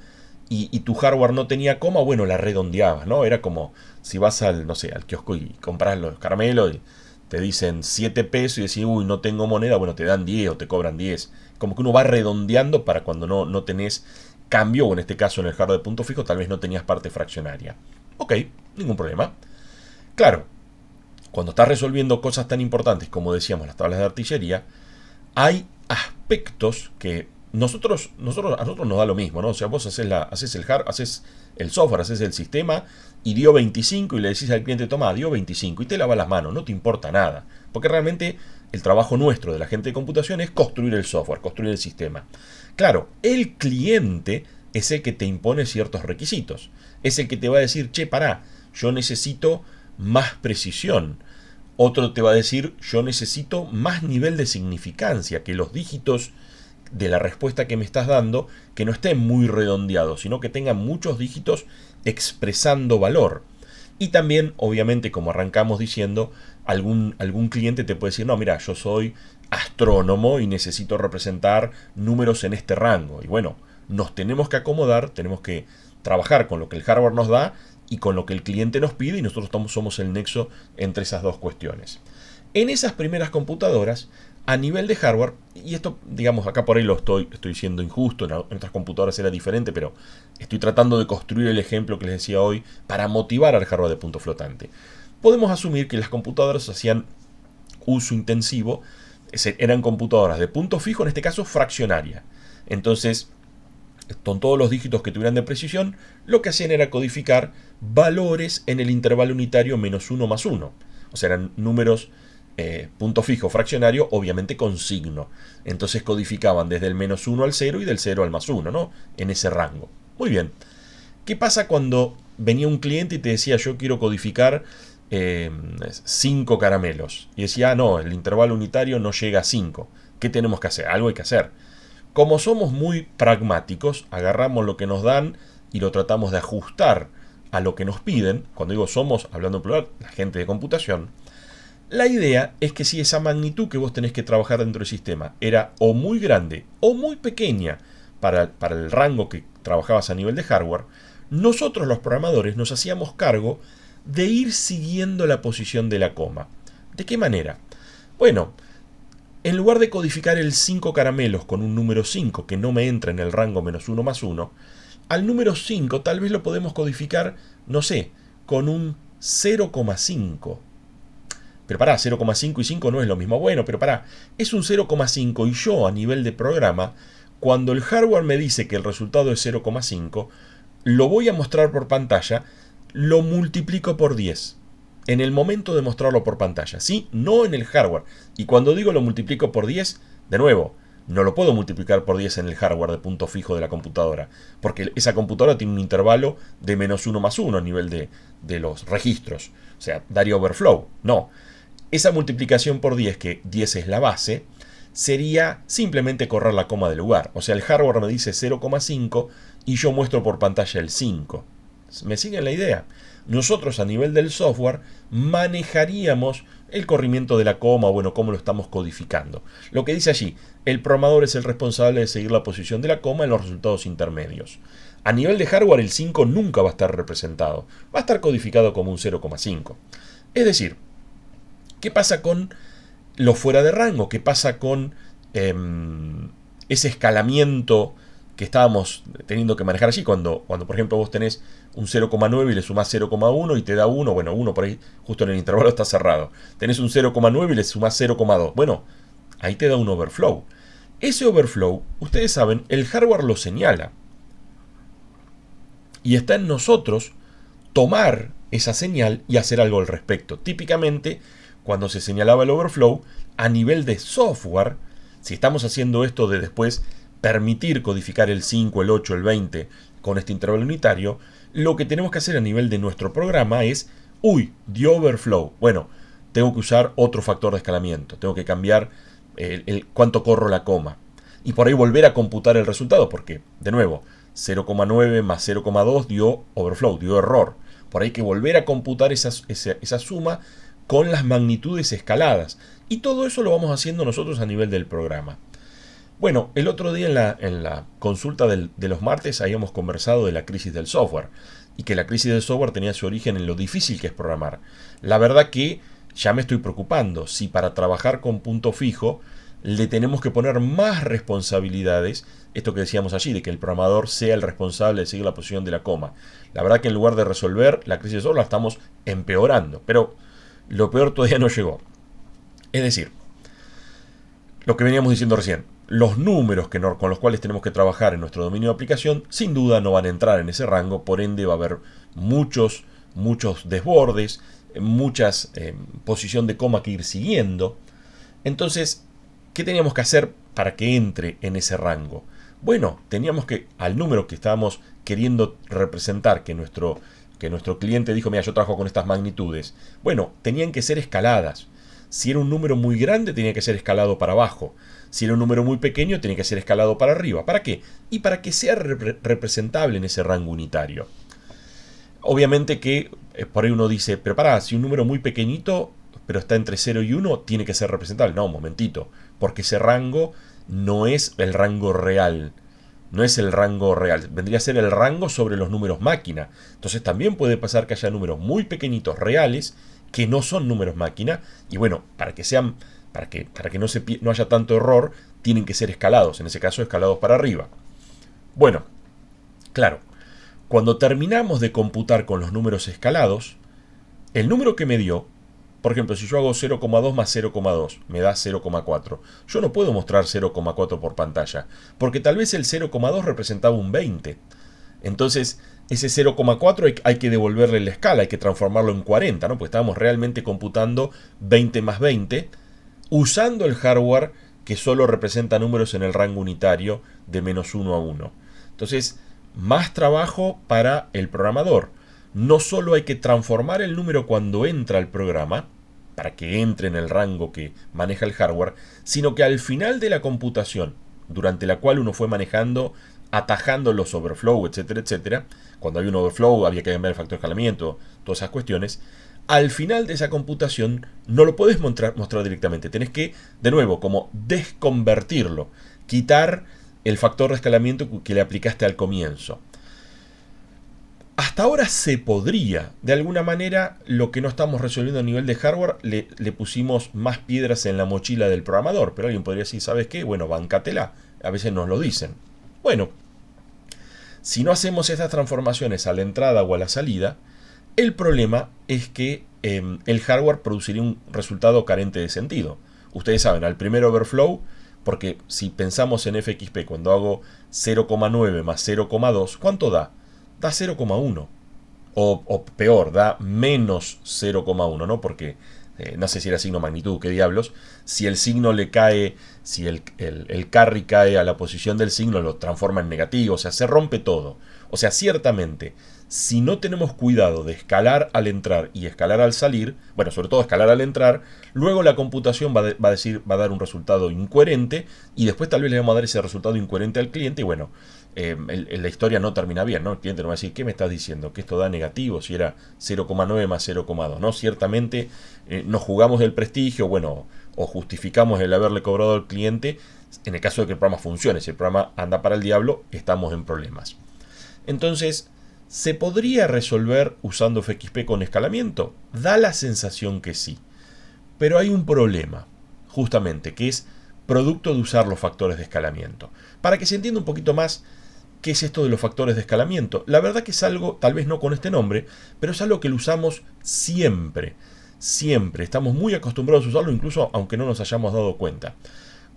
y tu hardware no tenía coma, bueno, la redondeabas, ¿no? Era como si vas al kiosco y compras los caramelos y te dicen 7 pesos y decís, uy, no tengo moneda, bueno, te dan 10 o te cobran 10. Como que uno va redondeando para cuando no tenés cambio, o en este caso en el hardware de punto fijo, tal vez no tenías parte fraccionaria. Ok, ningún problema. Claro, cuando estás resolviendo cosas tan importantes como decíamos las tablas de artillería, hay aspectos que a nosotros nos da lo mismo, ¿no? O sea, vos haces el software, haces el sistema y dio 25 y le decís al cliente, toma, dio 25 y te lava las manos, no te importa nada. Porque realmente el trabajo nuestro de la gente de computación es construir el software, construir el sistema. Claro, el cliente es el que te impone ciertos requisitos. Es el que te va a decir, che, pará, yo necesito más precisión. Otro te va a decir, yo necesito más nivel de significancia, que los dígitos de la respuesta que me estás dando, que no estén muy redondeados, sino que tengan muchos dígitos expresando valor. Y también, obviamente, como arrancamos diciendo, algún cliente te puede decir, no, mira, yo soy astrónomo y necesito representar números en este rango. Y bueno, nos tenemos que acomodar, tenemos que trabajar con lo que el hardware nos da y con lo que el cliente nos pide, y nosotros somos el nexo entre esas dos cuestiones. En esas primeras computadoras, a nivel de hardware, y esto, digamos, acá por ahí estoy siendo injusto, en otras computadoras era diferente, pero estoy tratando de construir el ejemplo que les decía hoy para motivar al hardware de punto flotante. Podemos asumir que las computadoras hacían uso intensivo, eran computadoras de punto fijo, en este caso fraccionaria. Entonces, con todos los dígitos que tuvieran de precisión, lo que hacían era codificar valores en el intervalo unitario -1 más 1. O sea, eran números punto fijo fraccionario, obviamente con signo. Entonces codificaban desde el -1 al 0 y del 0 al +1, ¿no? En ese rango. Muy bien. ¿Qué pasa cuando venía un cliente y te decía, yo quiero codificar 5 caramelos? Y decía, no, el intervalo unitario no llega a 5. ¿Qué tenemos que hacer? Algo hay que hacer. Como somos muy pragmáticos, agarramos lo que nos dan y lo tratamos de ajustar a lo que nos piden. Cuando digo somos, hablando en plural, la gente de computación. La idea es que si esa magnitud que vos tenés que trabajar dentro del sistema era o muy grande o muy pequeña para el rango que trabajabas a nivel de hardware, nosotros los programadores nos hacíamos cargo de ir siguiendo la posición de la coma. ¿De qué manera? Bueno, en lugar de codificar el 5 caramelos con un número 5 que no me entra en el rango -1 más 1, al número 5 tal vez lo podemos codificar, no sé, con un 0,5. Pero pará, 0,5 y 5 no es lo mismo. Bueno, pero pará, es un 0,5 y yo a nivel de programa, cuando el hardware me dice que el resultado es 0,5, lo voy a mostrar por pantalla, lo multiplico por 10. En el momento de mostrarlo por pantalla, ¿sí? No en el hardware. Y cuando digo lo multiplico por 10, de nuevo, no lo puedo multiplicar por 10 en el hardware de punto fijo de la computadora, porque esa computadora tiene un intervalo de -1 más 1 a nivel de los registros. O sea, daría overflow. No. Esa multiplicación por 10, que 10 es la base, sería simplemente correr la coma de lugar. O sea, el hardware me dice 0,5 y yo muestro por pantalla el 5. ¿Me siguen la idea? Nosotros a nivel del software manejaríamos el corrimiento de la coma, bueno, cómo lo estamos codificando. Lo que dice allí, el programador es el responsable de seguir la posición de la coma en los resultados intermedios. A nivel de hardware el 5 nunca va a estar representado, va a estar codificado como un 0,5. Es decir, ¿qué pasa con lo fuera de rango? ¿Qué pasa con ese escalamiento que estábamos teniendo que manejar allí? Cuando por ejemplo vos tenés un 0,9 y le sumás 0,1 y te da 1, bueno, 1 por ahí justo en el intervalo está cerrado. Tenés un 0,9 y le sumás 0,2. Bueno, ahí te da un overflow. Ese overflow, ustedes saben, el hardware lo señala. Y está en nosotros tomar esa señal y hacer algo al respecto. Típicamente, cuando se señalaba el overflow, a nivel de software, si estamos haciendo esto de después permitir codificar el 5, el 8, el 20 con este intervalo unitario, lo que tenemos que hacer a nivel de nuestro programa es, dio overflow. Bueno, tengo que usar otro factor de escalamiento, tengo que cambiar cuánto corro la coma. Y por ahí volver a computar el resultado, porque, de nuevo, 0,9 más 0,2 dio overflow, dio error. Por ahí hay que volver a computar esa suma con las magnitudes escaladas. Y todo eso lo vamos haciendo nosotros a nivel del programa. Bueno, el otro día en la consulta de los martes habíamos conversado de la crisis del software. Y que la crisis del software tenía su origen en lo difícil que es programar. La verdad que ya me estoy preocupando si para trabajar con punto fijo le tenemos que poner más responsabilidades, esto que decíamos allí, de que el programador sea el responsable de seguir la posición de la coma. La verdad que en lugar de resolver la crisis del software la estamos empeorando, pero lo peor todavía no llegó. Es decir, lo que veníamos diciendo recién, los números con los cuales tenemos que trabajar en nuestro dominio de aplicación sin duda no van a entrar en ese rango, por ende va a haber muchos desbordes, muchas posición de coma que ir siguiendo. Entonces, ¿qué teníamos que hacer para que entre en ese rango? Bueno, teníamos que, al número que estábamos queriendo representar, que nuestro cliente dijo, mira, yo trabajo con estas magnitudes, bueno, tenían que ser escaladas. Si era un número muy grande, tenía que ser escalado para abajo. Si era un número muy pequeño, tenía que ser escalado para arriba. ¿Para qué? Y para que sea representable en ese rango unitario. Obviamente que por ahí uno dice, pero pará, si un número muy pequeñito, pero está entre 0 y 1, tiene que ser representable. No, un momentito, porque ese rango no es el rango real. No es el rango real, vendría a ser el rango sobre los números máquina. Entonces también puede pasar que haya números muy pequeñitos reales que no son números máquina. Y bueno, para que no haya tanto error, tienen que ser escalados. En ese caso, escalados para arriba. Bueno, claro, cuando terminamos de computar con los números escalados, el número que me dio, por ejemplo, si yo hago 0,2 más 0,2, me da 0,4. Yo no puedo mostrar 0,4 por pantalla, porque tal vez el 0,2 representaba un 20. Entonces, ese 0,4 hay que devolverle la escala, hay que transformarlo en 40, ¿no? Pues estábamos realmente computando 20 más 20, usando el hardware que solo representa números en el rango unitario de menos 1 a 1. Entonces, más trabajo para el programador. No solo hay que transformar el número cuando entra al programa, para que entre en el rango que maneja el hardware, sino que al final de la computación, durante la cual uno fue manejando, atajando los overflow, etcétera, etcétera, cuando había un overflow había que cambiar el factor de escalamiento, todas esas cuestiones, al final de esa computación no lo puedes mostrar directamente, tenés que, de nuevo, como desconvertirlo, quitar el factor de escalamiento que le aplicaste al comienzo. Hasta ahora se podría, de alguna manera, lo que no estamos resolviendo a nivel de hardware, le pusimos más piedras en la mochila del programador. Pero alguien podría decir, ¿sabes qué? Bueno, báncatela. A veces nos lo dicen. Bueno, si no hacemos estas transformaciones a la entrada o a la salida, el problema es que el hardware produciría un resultado carente de sentido. Ustedes saben, al primer overflow, porque si pensamos en FXP, cuando hago 0,9 más 0,2, ¿cuánto da? Da 0,1 o peor, da menos 0,1, ¿no? Porque no sé si era signo magnitud, qué diablos. Si el signo le cae, si el carry cae a la posición del signo, lo transforma en negativo, o sea, se rompe todo. O sea, ciertamente, si no tenemos cuidado de escalar al entrar y escalar al salir, bueno, sobre todo escalar al entrar, luego la computación va a dar un resultado incoherente y después tal vez le vamos a dar ese resultado incoherente al cliente y bueno, la historia no termina bien, ¿no? El cliente no va a decir, ¿qué me estás diciendo? Que esto da negativo si era 0,9 más 0,2, ¿no? Ciertamente nos jugamos el prestigio, bueno, o justificamos el haberle cobrado al cliente en el caso de que el programa funcione. Si el programa anda para el diablo, estamos en problemas. Entonces, ¿se podría resolver usando FXP con escalamiento? Da la sensación que sí. Pero hay un problema, justamente, que es producto de usar los factores de escalamiento. Para que se entienda un poquito más qué es esto de los factores de escalamiento, la verdad que es algo, tal vez no con este nombre, pero es algo que lo usamos siempre. Siempre. Estamos muy acostumbrados a usarlo, incluso aunque no nos hayamos dado cuenta.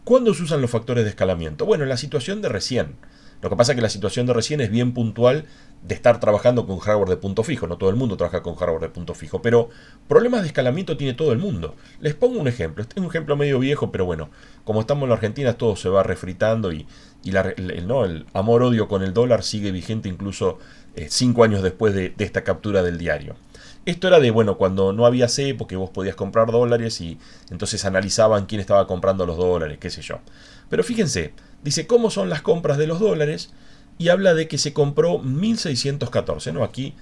¿Cuándo se usan los factores de escalamiento? Bueno, en la situación de recién. Lo que pasa es que la situación de recién es bien puntual de estar trabajando con hardware de punto fijo. No todo el mundo trabaja con hardware de punto fijo, pero problemas de escalamiento tiene todo el mundo. Les pongo un ejemplo. Este es un ejemplo medio viejo, pero bueno, como estamos en la Argentina todo se va refritando y el amor-odio con el dólar sigue vigente incluso 5 años después de esta captura del diario. Esto era de, bueno, cuando no había cepo, que vos podías comprar dólares y entonces analizaban quién estaba comprando los dólares, qué sé yo. Pero fíjense, dice cómo son las compras de los dólares y habla de que se compró 1614, ¿no? Aquí,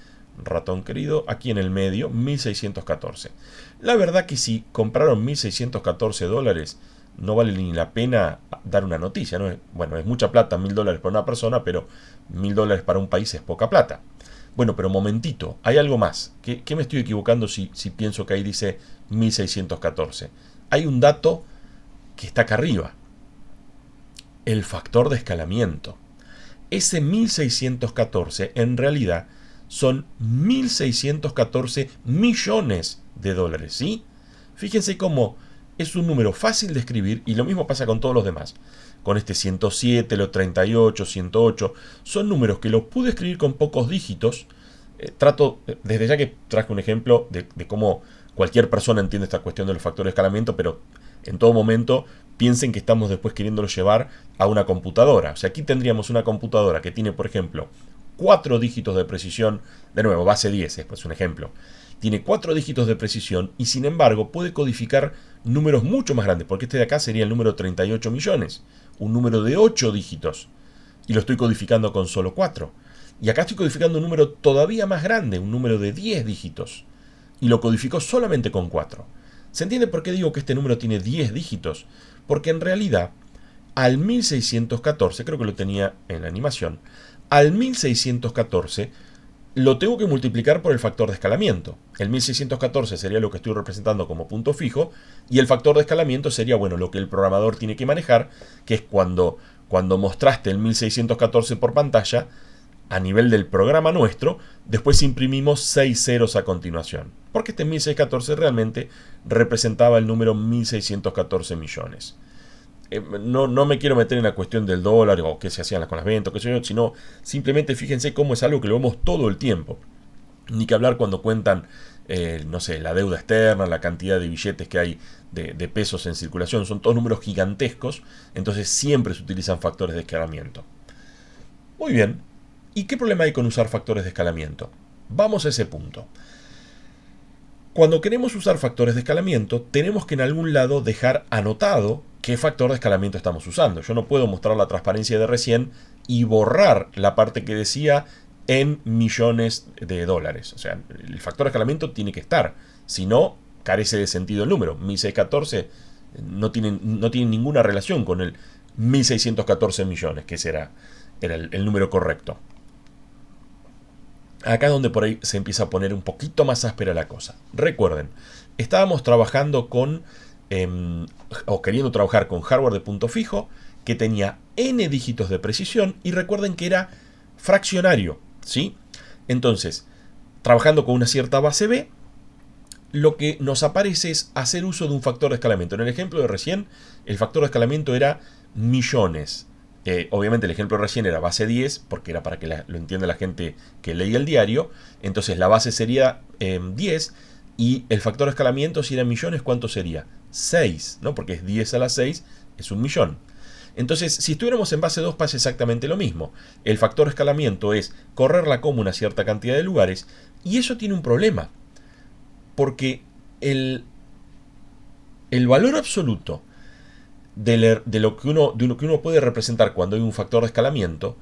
ratón querido, aquí en el medio, 1614. La verdad que si compraron 1614 dólares, no vale ni la pena dar una noticia, ¿no? Bueno, es mucha plata, $1000 para una persona, pero $1000 para un país es poca plata. Bueno, pero momentito, hay algo más. ¿Qué me estoy equivocando si pienso que ahí dice 1614? Hay un dato que está acá arriba. El factor de escalamiento. Ese 1614 en realidad son 1614 millones de dólares, ¿sí? Fíjense cómo es un número fácil de escribir y lo mismo pasa con todos los demás. Con este 107, los 38, 108, son números que los pude escribir con pocos dígitos. Desde ya que traje un ejemplo de cómo cualquier persona entiende esta cuestión de los factores de escalamiento, pero en todo momento piensen que estamos después queriéndolo llevar a una computadora. O sea, aquí tendríamos una computadora que tiene, por ejemplo, 4 dígitos de precisión, de nuevo, base 10, es un ejemplo. Tiene 4 dígitos de precisión y sin embargo puede codificar números mucho más grandes, porque este de acá sería el número 38 millones, un número de 8 dígitos, y lo estoy codificando con solo 4. Y acá estoy codificando un número todavía más grande, un número de 10 dígitos, y lo codificó solamente con 4. ¿Se entiende por qué digo que este número tiene 10 dígitos? Porque en realidad, al 1614, creo que lo tenía en la animación, al 1614 lo tengo que multiplicar por el factor de escalamiento. El 1614 sería lo que estoy representando como punto fijo, y el factor de escalamiento sería, bueno, lo que el programador tiene que manejar, que es cuando mostraste el 1614 por pantalla, a nivel del programa nuestro, después imprimimos 6 ceros a continuación. Porque este 1614 realmente representaba el número 1614 millones. No me quiero meter en la cuestión del dólar o qué se hacían con las ventas, qué sé yo, sino simplemente fíjense cómo es algo que lo vemos todo el tiempo. Ni que hablar cuando cuentan, no sé, la deuda externa, la cantidad de billetes que hay de pesos en circulación. Son todos números gigantescos, entonces siempre se utilizan factores de escalamiento. Muy bien. ¿Y qué problema hay con usar factores de escalamiento? Vamos a ese punto. Cuando queremos usar factores de escalamiento, tenemos que en algún lado dejar anotado qué factor de escalamiento estamos usando. Yo no puedo mostrar la transparencia de recién y borrar la parte que decía en millones de dólares. O sea, el factor de escalamiento tiene que estar. Si no, carece de sentido el número. 1614 no tiene ninguna relación con el 1614 millones, que era el número correcto. Acá es donde por ahí se empieza a poner un poquito más áspera la cosa. Recuerden, estábamos trabajando o queriendo trabajar con hardware de punto fijo que tenía n dígitos de precisión y recuerden que era fraccionario, ¿sí? Entonces, trabajando con una cierta base B, lo que nos aparece es hacer uso de un factor de escalamiento. En el ejemplo de recién, el factor de escalamiento era millones. Obviamente el ejemplo recién era base 10, porque era para que lo entienda la gente que leía el diario. Entonces la base sería 10 y el factor de escalamiento, si eran millones, ¿cuánto sería? 6, ¿no? Porque es 10 a la 6, es un millón. Entonces, si estuviéramos en base 2 pasa exactamente lo mismo. El factor de escalamiento es correr la coma una cierta cantidad de lugares y eso tiene un problema. Porque el valor absoluto de lo que uno puede representar cuando hay un factor de escalamiento,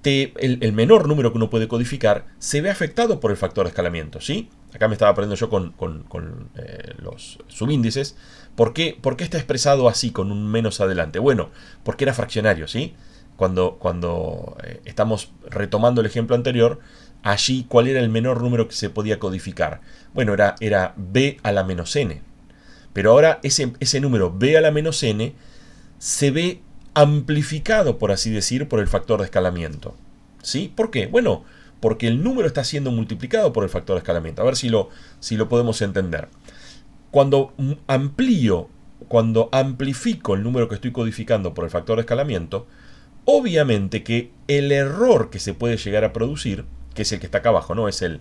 el menor número que uno puede codificar se ve afectado por el factor de escalamiento, ¿sí? Acá me estaba aprendiendo yo con los subíndices. ¿Por qué está expresado así con un menos adelante? Bueno, porque era fraccionario, ¿sí? Cuando estamos retomando el ejemplo anterior, allí, ¿cuál era el menor número que se podía codificar? Bueno, era b a la menos n. Pero ahora ese número b a la menos n se ve amplificado, por así decir, por el factor de escalamiento. ¿Sí? ¿Por qué? Bueno, porque el número está siendo multiplicado por el factor de escalamiento. A ver si lo podemos entender. Cuando amplifico el número que estoy codificando por el factor de escalamiento, obviamente que el error que se puede llegar a producir, que es el que está acá abajo, ¿no? Es el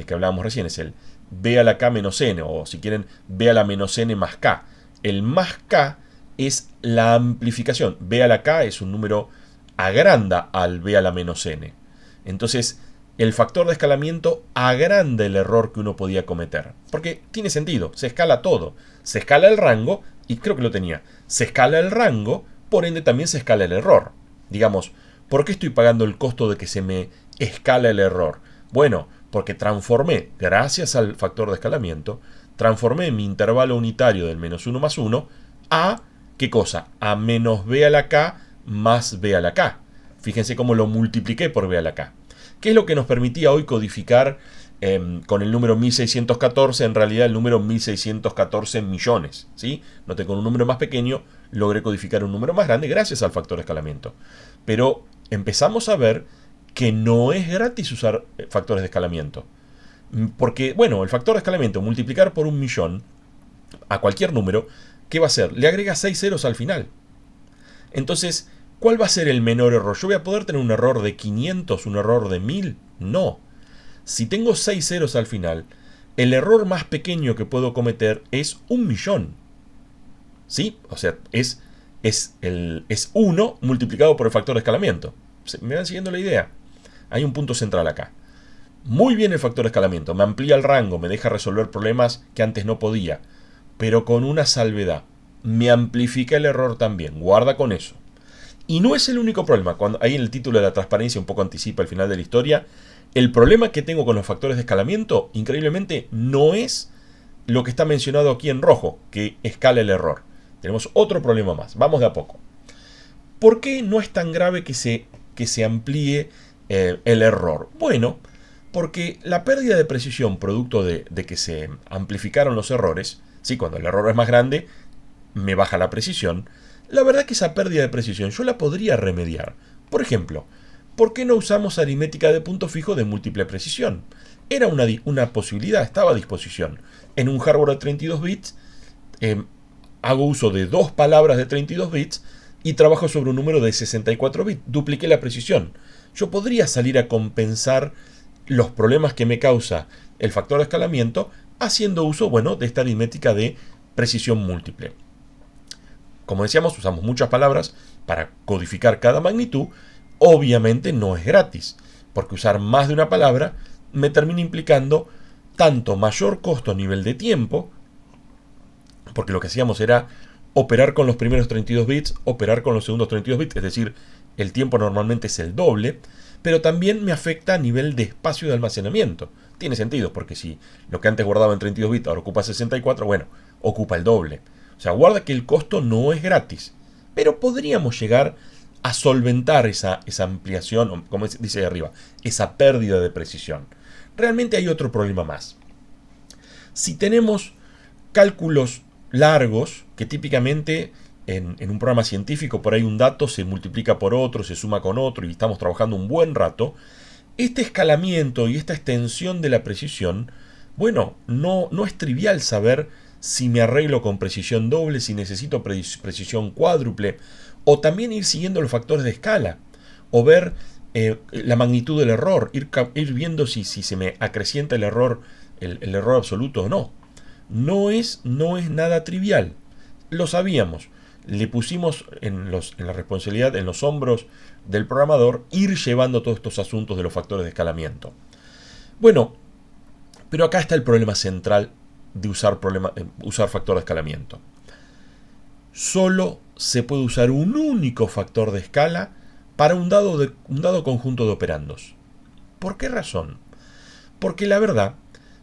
que hablábamos recién, es el b a la k menos n, o si quieren, b a la menos n más k. El más k es la amplificación. B a la k es un número agranda al b a la menos n. Entonces, el factor de escalamiento agranda el error que uno podía cometer. Porque tiene sentido, se escala todo. Se escala el rango, y creo que lo tenía. Se escala el rango, por ende también se escala el error. Digamos, ¿por qué estoy pagando el costo de que se me escala el error? Bueno, porque transformé, gracias al factor de escalamiento, transformé mi intervalo unitario del menos 1 más 1 a, ¿qué cosa? A menos b a la k más b a la k. Fíjense cómo lo multipliqué por b a la k. ¿Qué es lo que nos permitía hoy codificar con el número 1614, en realidad el número 1614 millones? ¿Sí? Note, con un número más pequeño logré codificar un número más grande gracias al factor de escalamiento. Pero empezamos a ver que no es gratis usar factores de escalamiento. Porque, bueno, el factor de escalamiento, multiplicar por un millón a cualquier número, ¿qué va a hacer? Le agrega 6 ceros al final. Entonces, ¿cuál va a ser el menor error? ¿Yo voy a poder tener un error de 500, un error de 1000? No. Si tengo 6 ceros al final, el error más pequeño que puedo cometer es 1.000.000. ¿Sí? O sea, es 1 multiplicado por el factor de escalamiento. ¿Me van siguiendo la idea? Hay un punto central acá. Muy bien el factor de escalamiento, me amplía el rango, me deja resolver problemas que antes no podía, pero con una salvedad. Me amplifica el error también, guarda con eso. Y no es el único problema, cuando ahí en el título de la transparencia un poco anticipa el final de la historia. El problema que tengo con los factores de escalamiento, increíblemente, no es lo que está mencionado aquí en rojo, que escala el error. Tenemos otro problema más, vamos de a poco. ¿Por qué no es tan grave que se amplíe el error? Bueno, porque la pérdida de precisión producto de que se amplificaron los errores, ¿sí? Cuando el error es más grande, me baja la precisión. La verdad que esa pérdida de precisión yo la podría remediar. Por ejemplo, ¿por qué no usamos aritmética de punto fijo de múltiple precisión? Era una posibilidad, estaba a disposición. En un hardware de 32 bits, hago uso de 2 palabras de 32 bits y trabajo sobre un número de 64 bits. Dupliqué la precisión. Yo podría salir a compensar los problemas que me causa el factor de escalamiento haciendo uso, bueno, de esta aritmética de precisión múltiple. Como decíamos, usamos muchas palabras para codificar cada magnitud. Obviamente no es gratis, porque usar más de una palabra me termina implicando tanto mayor costo a nivel de tiempo, porque lo que hacíamos era operar con los primeros 32 bits, operar con los segundos 32 bits, es decir, el tiempo normalmente es el doble, pero también me afecta a nivel de espacio de almacenamiento. Tiene sentido, porque si lo que antes guardaba en 32 bits ahora ocupa 64, bueno, ocupa el doble. O sea, guarda que el costo no es gratis, pero podríamos llegar a solventar esa ampliación, como dice ahí arriba, esa pérdida de precisión. Realmente hay otro problema más. Si tenemos cálculos largos, que típicamente en un programa científico por ahí un dato se multiplica por otro, se suma con otro y estamos trabajando un buen rato, este escalamiento y esta extensión de la precisión, bueno, no es trivial saber si me arreglo con precisión doble, si necesito precisión cuádruple, o también ir siguiendo los factores de escala, o ver la magnitud del error, ir viendo si se me acrecienta el error absoluto o no. No es nada trivial. Lo sabíamos. Le pusimos en la responsabilidad, en los hombros del programador, ir llevando todos estos asuntos de los factores de escalamiento. Bueno, pero acá está el problema central de usar factor de escalamiento. Solo se puede usar un único factor de escala para un dado conjunto de operandos. ¿Por qué razón? Porque la verdad,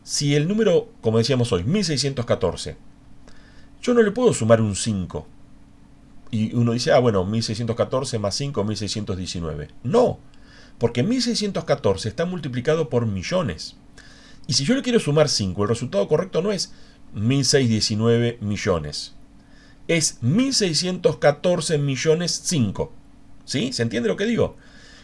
si el número, como decíamos hoy, 1614, yo no le puedo sumar un 5. Y uno dice, bueno, 1614 más 5, 1619. No, porque 1614 está multiplicado por millones. Y si yo le quiero sumar 5, el resultado correcto no es 1619 millones. Es 1614 millones 5. ¿Sí? ¿Se entiende lo que digo?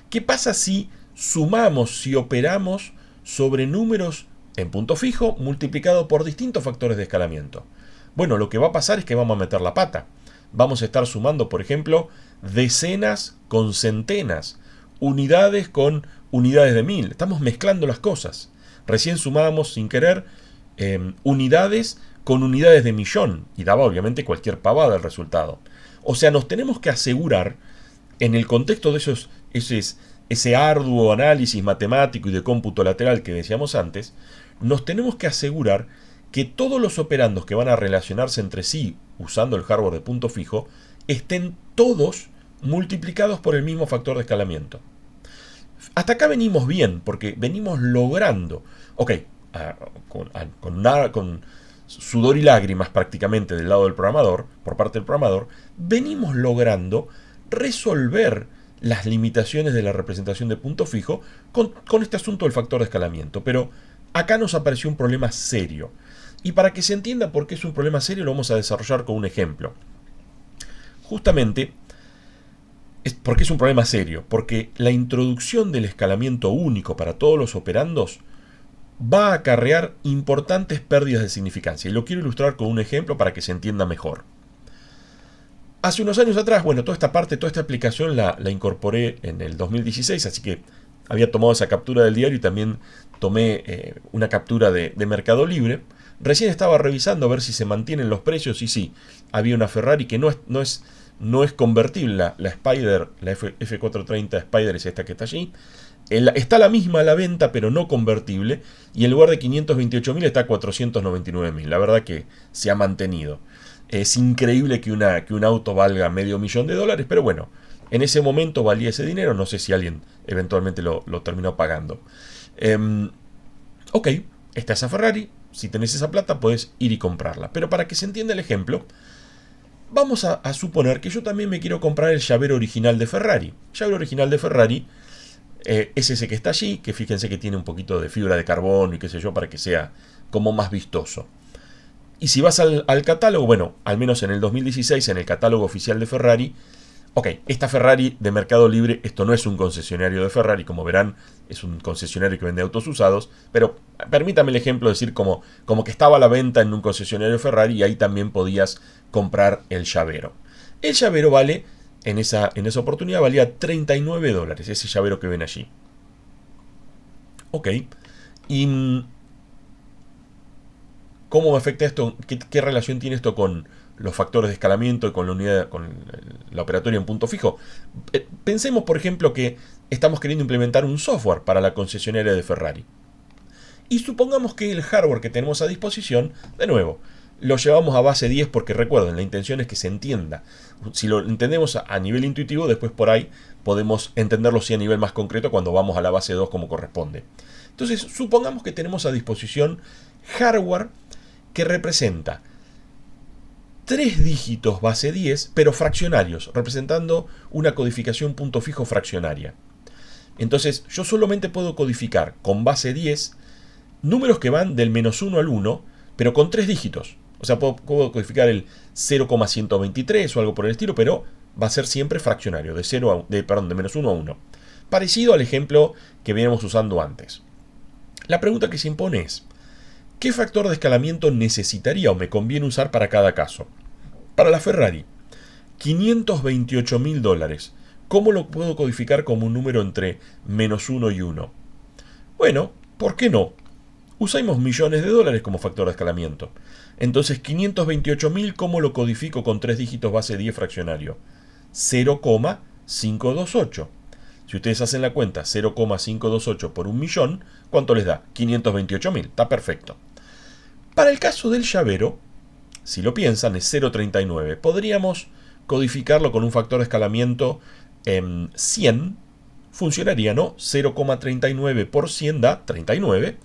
¿Qué pasa si sumamos, si operamos sobre números en punto fijo multiplicado por distintos factores de escalamiento? Bueno, lo que va a pasar es que vamos a meter la pata. Vamos a estar sumando, por ejemplo, decenas con centenas, unidades con unidades de 1000. Estamos mezclando las cosas. Recién sumábamos sin querer unidades con unidades de millón y daba obviamente cualquier pavada el resultado. O sea, nos tenemos que asegurar, en el contexto de ese arduo análisis matemático y de cómputo lateral que decíamos antes, nos tenemos que asegurar que todos los operandos que van a relacionarse entre sí usando el hardware de punto fijo estén todos multiplicados por el mismo factor de escalamiento. Hasta acá venimos bien, porque venimos logrando, con sudor y lágrimas prácticamente del lado del programador, por parte del programador, venimos logrando resolver las limitaciones de la representación de punto fijo con este asunto del factor de escalamiento. Pero acá nos apareció un problema serio. Y para que se entienda por qué es un problema serio, lo vamos a desarrollar con un ejemplo. Justamente, ¿por qué es un problema serio? Porque la introducción del escalamiento único para todos los operandos va a acarrear importantes pérdidas de significancia. Y lo quiero ilustrar con un ejemplo para que se entienda mejor. Hace unos años atrás, bueno, toda esta parte, toda esta aplicación la incorporé en el 2016, así que había tomado esa captura del diario y también tomé una captura de Mercado Libre. Recién estaba revisando a ver si se mantienen los precios y sí, había una Ferrari que no es convertible, la Spider, la F430 Spider es esta que está allí. Está la misma a la venta, pero no convertible, y en lugar de 528.000 está a 499.000. La verdad que se ha mantenido. Es increíble que un auto valga $500.000, pero bueno, en ese momento valía ese dinero. No sé si alguien eventualmente lo terminó pagando. Ok, está esa Ferrari. Si tenés esa plata, puedes ir y comprarla. Pero para que se entienda el ejemplo, vamos a suponer que yo también me quiero comprar el llavero original de Ferrari. El llavero original de Ferrari es ese que está allí, que fíjense que tiene un poquito de fibra de carbono y qué sé yo, para que sea como más vistoso. Y si vas al catálogo, bueno, al menos en el 2016, en el catálogo oficial de Ferrari, ok, esta Ferrari de Mercado Libre, esto no es un concesionario de Ferrari, como verán, es un concesionario que vende autos usados, pero permítame el ejemplo de decir como que estaba a la venta en un concesionario de Ferrari y ahí también podías comprar el llavero. El llavero vale, en esa oportunidad valía $39, ese llavero que ven allí. Ok, y ¿cómo me afecta esto? ¿Qué relación tiene esto con los factores de escalamiento y con la unidad, con la operatoria en punto fijo? Pensemos, por ejemplo, que estamos queriendo implementar un software para la concesionaria de Ferrari. Y supongamos que el hardware que tenemos a disposición, de nuevo, lo llevamos a base 10 porque recuerden, la intención es que se entienda. Si lo entendemos a nivel intuitivo, después por ahí podemos entenderlo sí a nivel más concreto cuando vamos a la base 2 como corresponde. Entonces, supongamos que tenemos a disposición hardware que representa 3 dígitos base 10, pero fraccionarios, representando una codificación punto fijo fraccionaria. Entonces, yo solamente puedo codificar con base 10 números que van del -1 al 1, pero con 3 dígitos. O sea, puedo codificar el 0,123 o algo por el estilo, pero va a ser siempre fraccionario, de -1 a 1. Parecido al ejemplo que veníamos usando antes. La pregunta que se impone es, ¿qué factor de escalamiento necesitaría o me conviene usar para cada caso? Para la Ferrari, $528.000. ¿Cómo lo puedo codificar como un número entre -1 y 1? Bueno, ¿por qué no? Usamos millones de dólares como factor de escalamiento. Entonces, 528.000, ¿cómo lo codifico con 3 dígitos base 10 fraccionario? 0,528. Si ustedes hacen la cuenta, 0,528 por 1.000.000, ¿cuánto les da? 528.000. Está perfecto. Para el caso del llavero, si lo piensan, es 0,39. Podríamos codificarlo con un factor de escalamiento en 100. Funcionaría, ¿no? 0,39 por 100 da 39.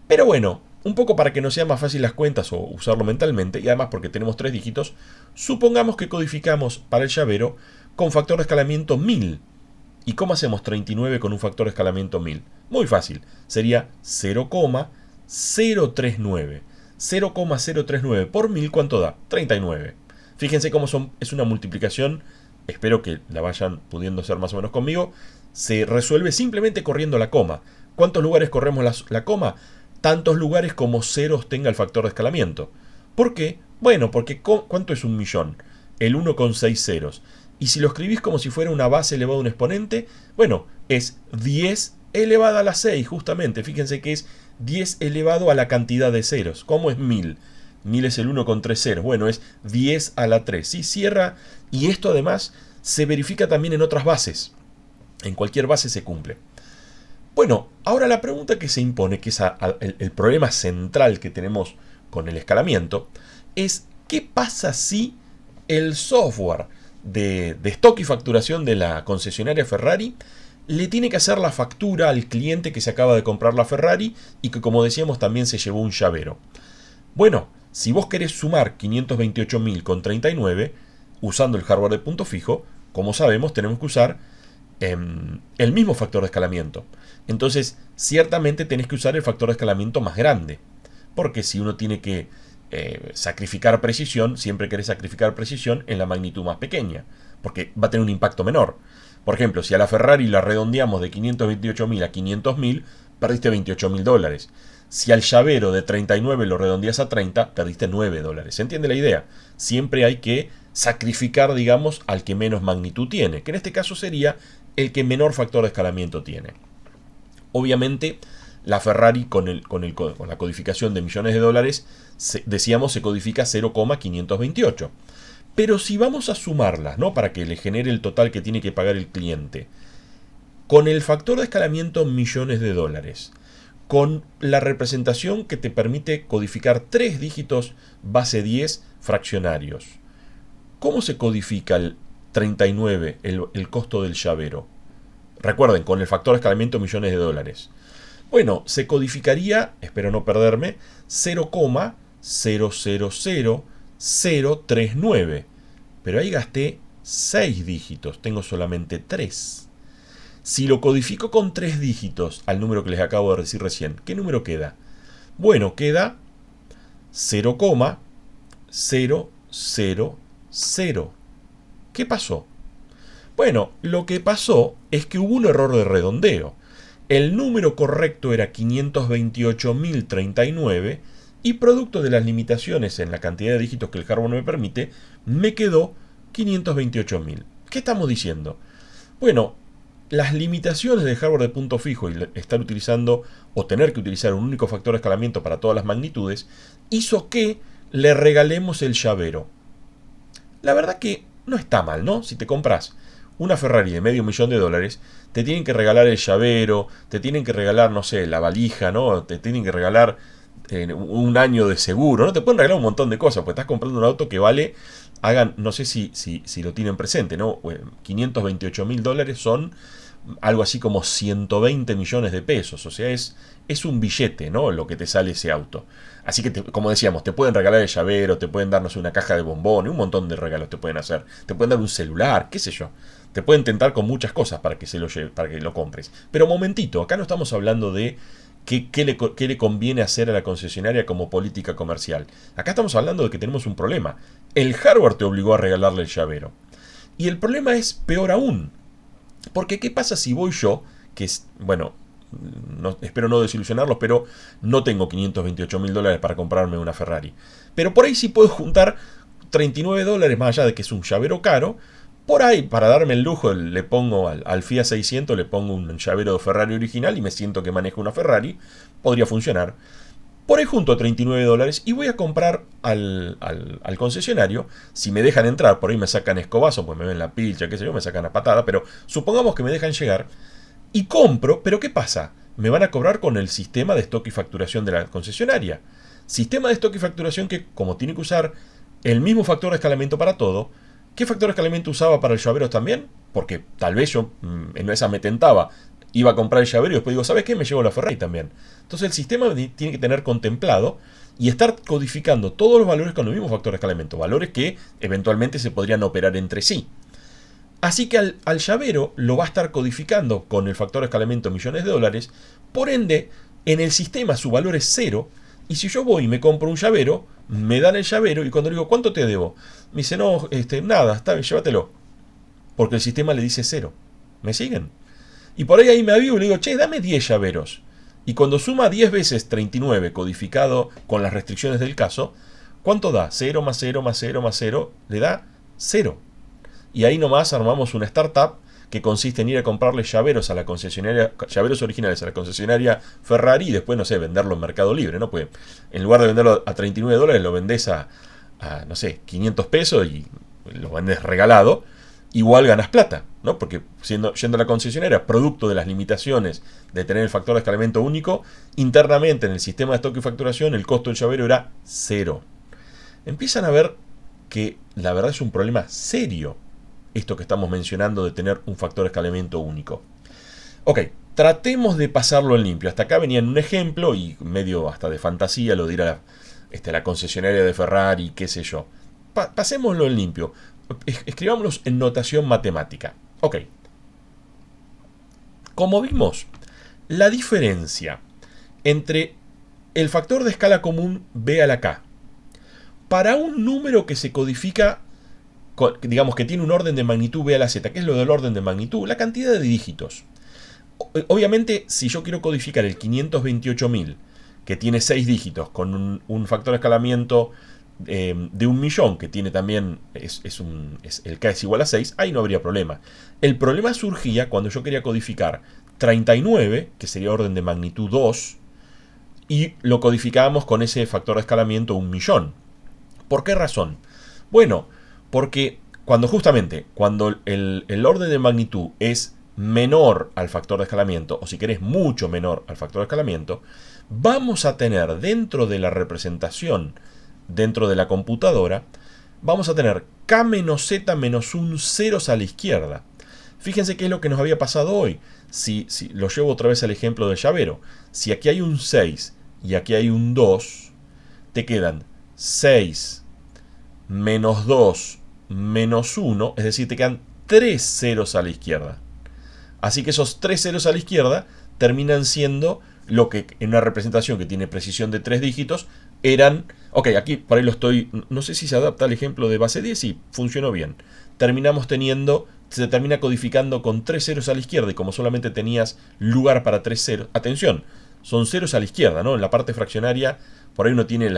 Pero bueno, un poco para que nos sean más fácil las cuentas o usarlo mentalmente, y además porque tenemos 3 dígitos, supongamos que codificamos para el llavero con factor de escalamiento 1000. ¿Y cómo hacemos 39 con un factor de escalamiento 1000? Muy fácil, sería 0,039. 0,039 por 1000, ¿cuánto da? 39. Fíjense cómo es una multiplicación, espero que la vayan pudiendo hacer más o menos conmigo. Se resuelve simplemente corriendo la coma. ¿Cuántos lugares corremos la coma? Tantos lugares como ceros tenga el factor de escalamiento. ¿Por qué? Bueno, porque ¿cuánto es 1.000.000? El 1 con 6 ceros. Y si lo escribís como si fuera una base elevada a un exponente, bueno, es 10 elevada a la 6, justamente. Fíjense que es 10 elevado a la cantidad de ceros. ¿Cómo es 1000? 1000 es el 1 con 3 ceros. Bueno, es 10 a la 3. Sí, cierra. Y esto además se verifica también en otras bases. En cualquier base se cumple. Bueno, ahora la pregunta que se impone, que es el problema central que tenemos con el escalamiento, es ¿qué pasa si el software de stock y facturación de la concesionaria Ferrari le tiene que hacer la factura al cliente que se acaba de comprar la Ferrari y que, como decíamos, también se llevó un llavero? Bueno, si vos querés sumar 528.000 con 39, usando el hardware de punto fijo, como sabemos, tenemos que usar el mismo factor de escalamiento. Entonces, ciertamente tenés que usar el factor de escalamiento más grande. Porque si uno tiene que sacrificar precisión, siempre querés sacrificar precisión en la magnitud más pequeña, porque va a tener un impacto menor. Por ejemplo, si a la Ferrari la redondeamos de 528.000 a 500.000, perdiste $28.000. Si al llavero de 39 lo redondeas a 30, perdiste $9. ¿Se entiende la idea? Siempre hay que sacrificar, digamos, al que menos magnitud tiene, que en este caso sería el que menor factor de escalamiento tiene. Obviamente, la Ferrari con la codificación de millones de dólares, decíamos, se codifica 0,528. Pero si vamos a sumarlas, ¿no? Para que le genere el total que tiene que pagar el cliente, con el factor de escalamiento millones de dólares, con la representación que te permite codificar 3 dígitos base 10 fraccionarios, ¿cómo se codifica el 39, el costo del llavero? Recuerden, con el factor de escalamiento millones de dólares. Bueno, se codificaría, espero no perderme, 0,000039. Pero ahí gasté 6 dígitos, tengo solamente 3. Si lo codifico con 3 dígitos al número que les acabo de decir recién, ¿qué número queda? Bueno, queda 0,000. ¿Qué pasó? Bueno, lo que pasó es que hubo un error de redondeo. El número correcto era 528.039 y producto de las limitaciones en la cantidad de dígitos que el hardware me permite, me quedó 528.000. ¿Qué estamos diciendo? Bueno, las limitaciones del hardware de punto fijo y estar utilizando o tener que utilizar un único factor de escalamiento para todas las magnitudes hizo que le regalemos el llavero. La verdad que no está mal, ¿no? Si te compras una Ferrari de $500.000, te tienen que regalar el llavero, te tienen que regalar, no sé, la valija, ¿no? Te tienen que regalar un año de seguro, ¿no? Te pueden regalar un montón de cosas, porque estás comprando un auto que vale, no sé si lo tienen presente, ¿no? $528.000 son algo así como 120 millones de pesos, o sea, es un billete, ¿no? Lo que te sale ese auto. Así que, como decíamos, te pueden regalar el llavero, te pueden darnos una caja de bombones, un montón de regalos te pueden hacer. Te pueden dar un celular, qué sé yo. Te pueden tentar con muchas cosas para que para que lo compres. Pero momentito, acá no estamos hablando de qué le conviene hacer a la concesionaria como política comercial. Acá estamos hablando de que tenemos un problema. El hardware te obligó a regalarle el llavero. Y el problema es peor aún. Porque ¿qué pasa si voy yo, que es, bueno, espero no desilusionarlos, pero no tengo $528.000 para comprarme una Ferrari? Pero por ahí sí puedo juntar $39, más allá de que es un llavero caro. Por ahí, para darme el lujo, le pongo al Fiat 600, le pongo un llavero de Ferrari original y me siento que manejo una Ferrari. Podría funcionar. Por ahí junto $39 y voy a comprar al concesionario. Si me dejan entrar, por ahí me sacan escobazo, pues me ven la pilcha, qué sé yo, me sacan a patada. Pero supongamos que me dejan llegar y compro. Pero ¿qué pasa? Me van a cobrar con el sistema de stock y facturación de la concesionaria. Sistema de stock y facturación que, como tiene que usar el mismo factor de escalamiento para todo, ¿qué factor de escalamiento usaba para el llavero también? Porque tal vez yo en esa me tentaba, iba a comprar el llavero y después digo, ¿sabes qué? Me llevo la Ferrari también. Entonces el sistema tiene que tener contemplado y estar codificando todos los valores con el mismo factor de escalamiento, valores que eventualmente se podrían operar entre sí. Así que al llavero lo va a estar codificando con el factor de escalamiento millones de dólares, por ende, en el sistema su valor es 0, y si yo voy y me compro un llavero, me dan el llavero y cuando le digo, ¿cuánto te debo? Me dice, no, nada, está bien, llévatelo. Porque el sistema le dice 0. ¿Me siguen? Y por ahí me avivo y le digo, che, dame 10 llaveros. Y cuando suma 10 veces 39 codificado con las restricciones del caso, ¿cuánto da? 0 más 0 más 0 más 0 le da 0. Y ahí nomás armamos una startup que consiste en ir a comprarle llaveros a la concesionaria, llaveros originales a la concesionaria Ferrari y después, no sé, venderlo en Mercado Libre, ¿no? Pues en lugar de venderlo a $39, lo vendés a no sé, 500 pesos y lo vendes regalado. Igual ganas plata, ¿no? Porque yendo a la concesionaria, producto de las limitaciones de tener el factor de escalamiento único, internamente en el sistema de stock y facturación el costo del llavero era 0. Empiezan a ver que la verdad es un problema serio esto que estamos mencionando de tener un factor de escalamiento único. Ok, tratemos de pasarlo en limpio. Hasta acá venía en un ejemplo y medio hasta de fantasía lo dirá la concesionaria de Ferrari, qué sé yo. Pasémoslo en limpio. Escribámoslo en notación matemática. Ok. Como vimos, la diferencia entre el factor de escala común B a la K para un número que se codifica, digamos que tiene un orden de magnitud B a la Z, que es lo del orden de magnitud, la cantidad de dígitos. Obviamente, si yo quiero codificar el 528.000 que tiene 6 dígitos, con un factor de escalamiento de 1.000.000, que tiene también, el K es igual a 6, ahí no habría problema. El problema surgía cuando yo quería codificar 39, que sería orden de magnitud 2, y lo codificábamos con ese factor de escalamiento 1.000.000. ¿Por qué razón? Bueno, porque cuando el orden de magnitud es menor al factor de escalamiento, o si querés mucho menor al factor de escalamiento, vamos a tener dentro de la representación, dentro de la computadora, vamos a tener k menos z menos un ceros a la izquierda. Fíjense qué es lo que nos había pasado hoy. Si lo llevo otra vez al ejemplo del llavero, si aquí hay un 6 y aquí hay un 2, te quedan 6 menos 2 menos 1, es decir, te quedan 3 ceros a la izquierda. Así que esos 3 ceros a la izquierda terminan siendo lo que en una representación que tiene precisión de 3 dígitos eran... Ok, aquí por ahí lo estoy... No sé si se adapta al ejemplo de base 10, sí, funcionó bien. Se termina codificando con 3 ceros a la izquierda, y como solamente tenías lugar para 3 ceros... Atención, son ceros a la izquierda, ¿no? En la parte fraccionaria, por ahí uno tiene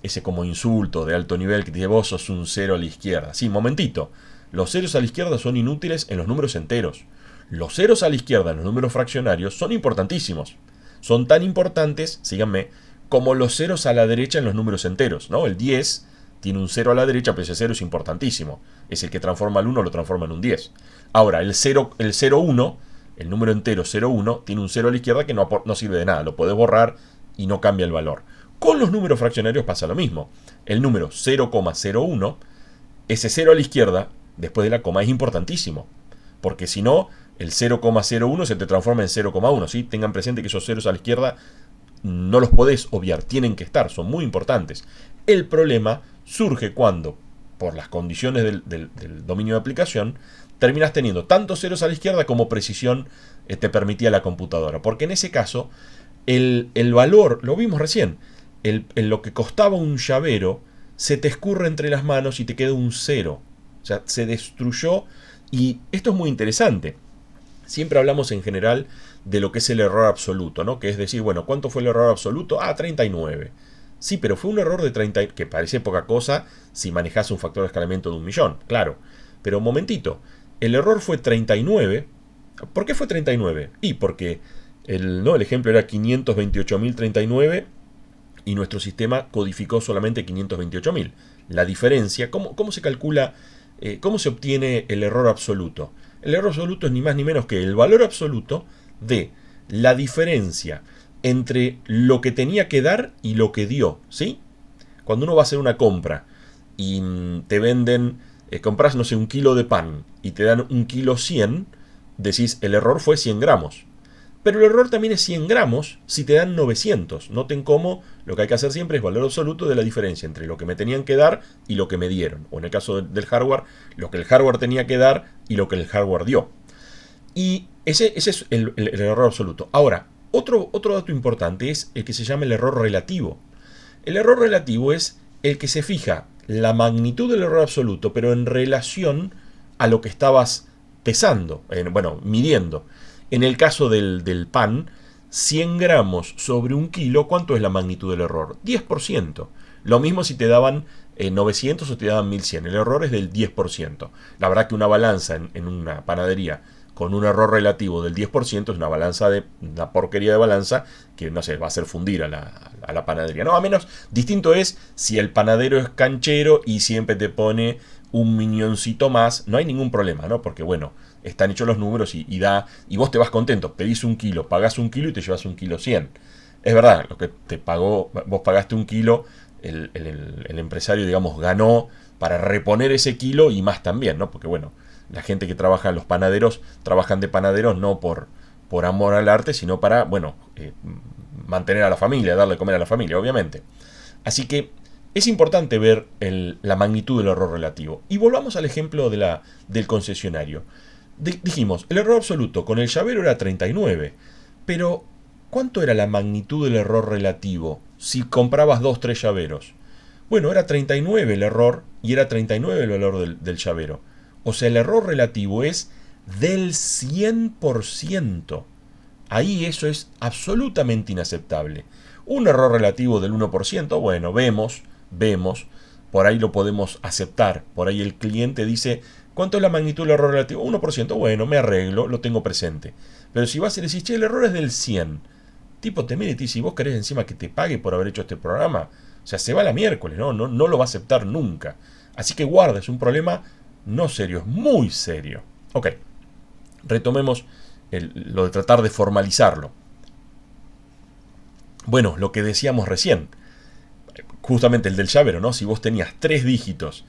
ese como insulto de alto nivel que dice vos sos un cero a la izquierda. Sí, momentito. Los ceros a la izquierda son inútiles en los números enteros. Los ceros a la izquierda en los números fraccionarios son importantísimos. Son tan importantes, síganme, como los ceros a la derecha en los números enteros, ¿no? El 10 tiene un 0 a la derecha, pero ese 0 es importantísimo. Es el que transforma el 1, lo transforma en un 10. Ahora, el 0,1, el número entero 0,1, tiene un 0 a la izquierda que no sirve de nada. Lo podés borrar y no cambia el valor. Con los números fraccionarios pasa lo mismo. El número 0,01, ese 0 a la izquierda, después de la coma, es importantísimo. Porque si no, el 0,01 se te transforma en 0,1. ¿Sí? Tengan presente que esos ceros a la izquierda no los podés obviar, tienen que estar, son muy importantes. El problema surge cuando, por las condiciones del dominio de aplicación, terminas teniendo tantos ceros a la izquierda como precisión te permitía la computadora. Porque en ese caso, el valor, lo vimos recién, lo que costaba un llavero se te escurre entre las manos y te queda un 0. O sea, se destruyó. Y esto es muy interesante. Siempre hablamos en general de lo que es el error absoluto, ¿no? Que es decir, bueno, ¿cuánto fue el error absoluto? 39. Sí, pero fue un error de 30, que parece poca cosa si manejas un factor de escalamiento de 1.000.000, claro. Pero un momentito, el error fue 39. ¿Por qué fue 39? Y porque el ejemplo era 528.039 y nuestro sistema codificó solamente 528.000. La diferencia, ¿cómo se calcula, cómo se obtiene el error absoluto? El error absoluto es ni más ni menos que el valor absoluto de la diferencia entre lo que tenía que dar y lo que dio, ¿sí? Cuando uno va a hacer una compra y te venden, compras, no sé, un kilo de pan y te dan un kilo 100, decís, el error fue 100 gramos. Pero el error también es 100 gramos si te dan 900. Noten cómo lo que hay que hacer siempre es valor absoluto de la diferencia entre lo que me tenían que dar y lo que me dieron. O en el caso del hardware, lo que el hardware tenía que dar y lo que el hardware dio. Y ese es el error absoluto. Ahora, otro dato importante es el que se llama el error relativo. El error relativo es el que se fija la magnitud del error absoluto, pero en relación a lo que estabas pesando, midiendo. En el caso del pan, 100 gramos sobre un kilo, ¿cuánto es la magnitud del error? 10%. Lo mismo si te daban 900 o te daban 1100. El error es del 10%. La verdad que una balanza en una panadería con un error relativo del 10% es una porquería de balanza que, no sé, va a hacer fundir a la panadería. No, a menos, distinto es si el panadero es canchero y siempre te pone un milloncito más, no hay ningún problema, ¿no? Porque, bueno, están hechos los números y vos te vas contento, pedís un kilo, pagás un kilo y te llevas un kilo 100. Es verdad, lo que te pagó, vos pagaste un kilo, el empresario, digamos, ganó para reponer ese kilo y más también, ¿no? Porque, bueno, la gente que trabaja, los panaderos, trabajan de panaderos no por amor al arte, sino para, mantener a la familia, darle de comer a la familia, obviamente. Así que es importante ver la magnitud del error relativo. Y volvamos al ejemplo del concesionario. Dijimos, el error absoluto con el llavero era 39, pero ¿cuánto era la magnitud del error relativo si comprabas 2-3 llaveros? Bueno, era 39 el error y era 39 el valor del llavero. O sea, el error relativo es del 100%. Ahí eso es absolutamente inaceptable. Un error relativo del 1%, bueno, vemos, por ahí lo podemos aceptar. Por ahí el cliente dice, ¿cuánto es la magnitud del error relativo? 1%, bueno, me arreglo, lo tengo presente. Pero si vas y le decís, che, el error es del 100, tipo te mira y te dice, si vos querés encima que te pague por haber hecho este programa, o sea, se va la miércoles, no lo va a aceptar nunca. Así que guarda, es un problema no serio, es muy serio. Ok, retomemos lo de tratar de formalizarlo. Bueno, lo que decíamos recién, justamente el del llavero, ¿no? Si vos tenías 3 dígitos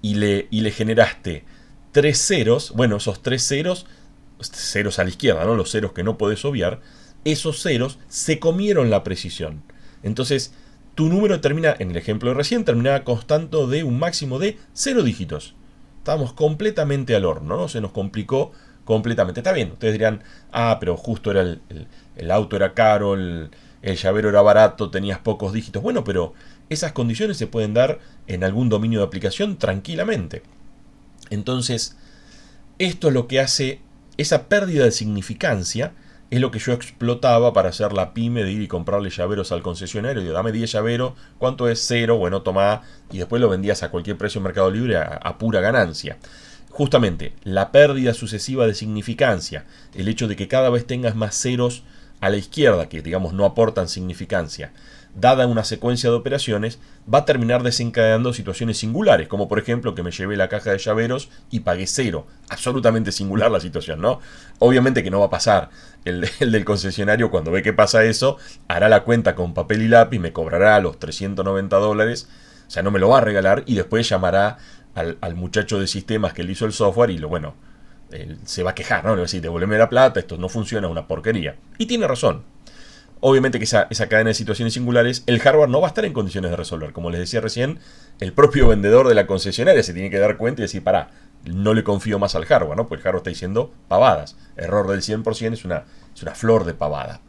y le generaste 3 ceros, bueno, esos 3 ceros a la izquierda, ¿no? Los ceros que no podés obviar, esos ceros se comieron la precisión. Entonces, tu número termina, en el ejemplo de recién, terminaba constando de un máximo de 0 dígitos. Estábamos completamente al horno, ¿no? Se nos complicó completamente. Está bien, ustedes dirán, pero justo era el auto era caro, el llavero era barato, tenías pocos dígitos. Bueno, pero esas condiciones se pueden dar en algún dominio de aplicación tranquilamente. Entonces, esto es lo que hace esa pérdida de significancia, es lo que yo explotaba para hacer la pyme de ir y comprarle llaveros al concesionario. Digo, dame 10 llaveros, ¿cuánto es? 0, bueno, tomá, y después lo vendías a cualquier precio en Mercado Libre a pura ganancia. Justamente, la pérdida sucesiva de significancia, el hecho de que cada vez tengas más ceros a la izquierda, que digamos no aportan significancia, dada una secuencia de operaciones, va a terminar desencadenando situaciones singulares, como por ejemplo que me llevé la caja de llaveros y pagué 0. Absolutamente singular la situación, ¿no? Obviamente que no va a pasar. El del concesionario, cuando ve que pasa eso, hará la cuenta con papel y lápiz, me cobrará los $390, o sea, no me lo va a regalar, y después llamará al muchacho de sistemas que le hizo el software y él se va a quejar, ¿no? Le va a decir, devuélveme la plata, esto no funciona, es una porquería. Y tiene razón. Obviamente que esa cadena de situaciones singulares, el hardware no va a estar en condiciones de resolver. Como les decía recién, el propio vendedor de la concesionaria se tiene que dar cuenta y decir, pará, no le confío más al hardware, ¿no? Porque el hardware está diciendo pavadas. Error del 100% es una flor de pavada.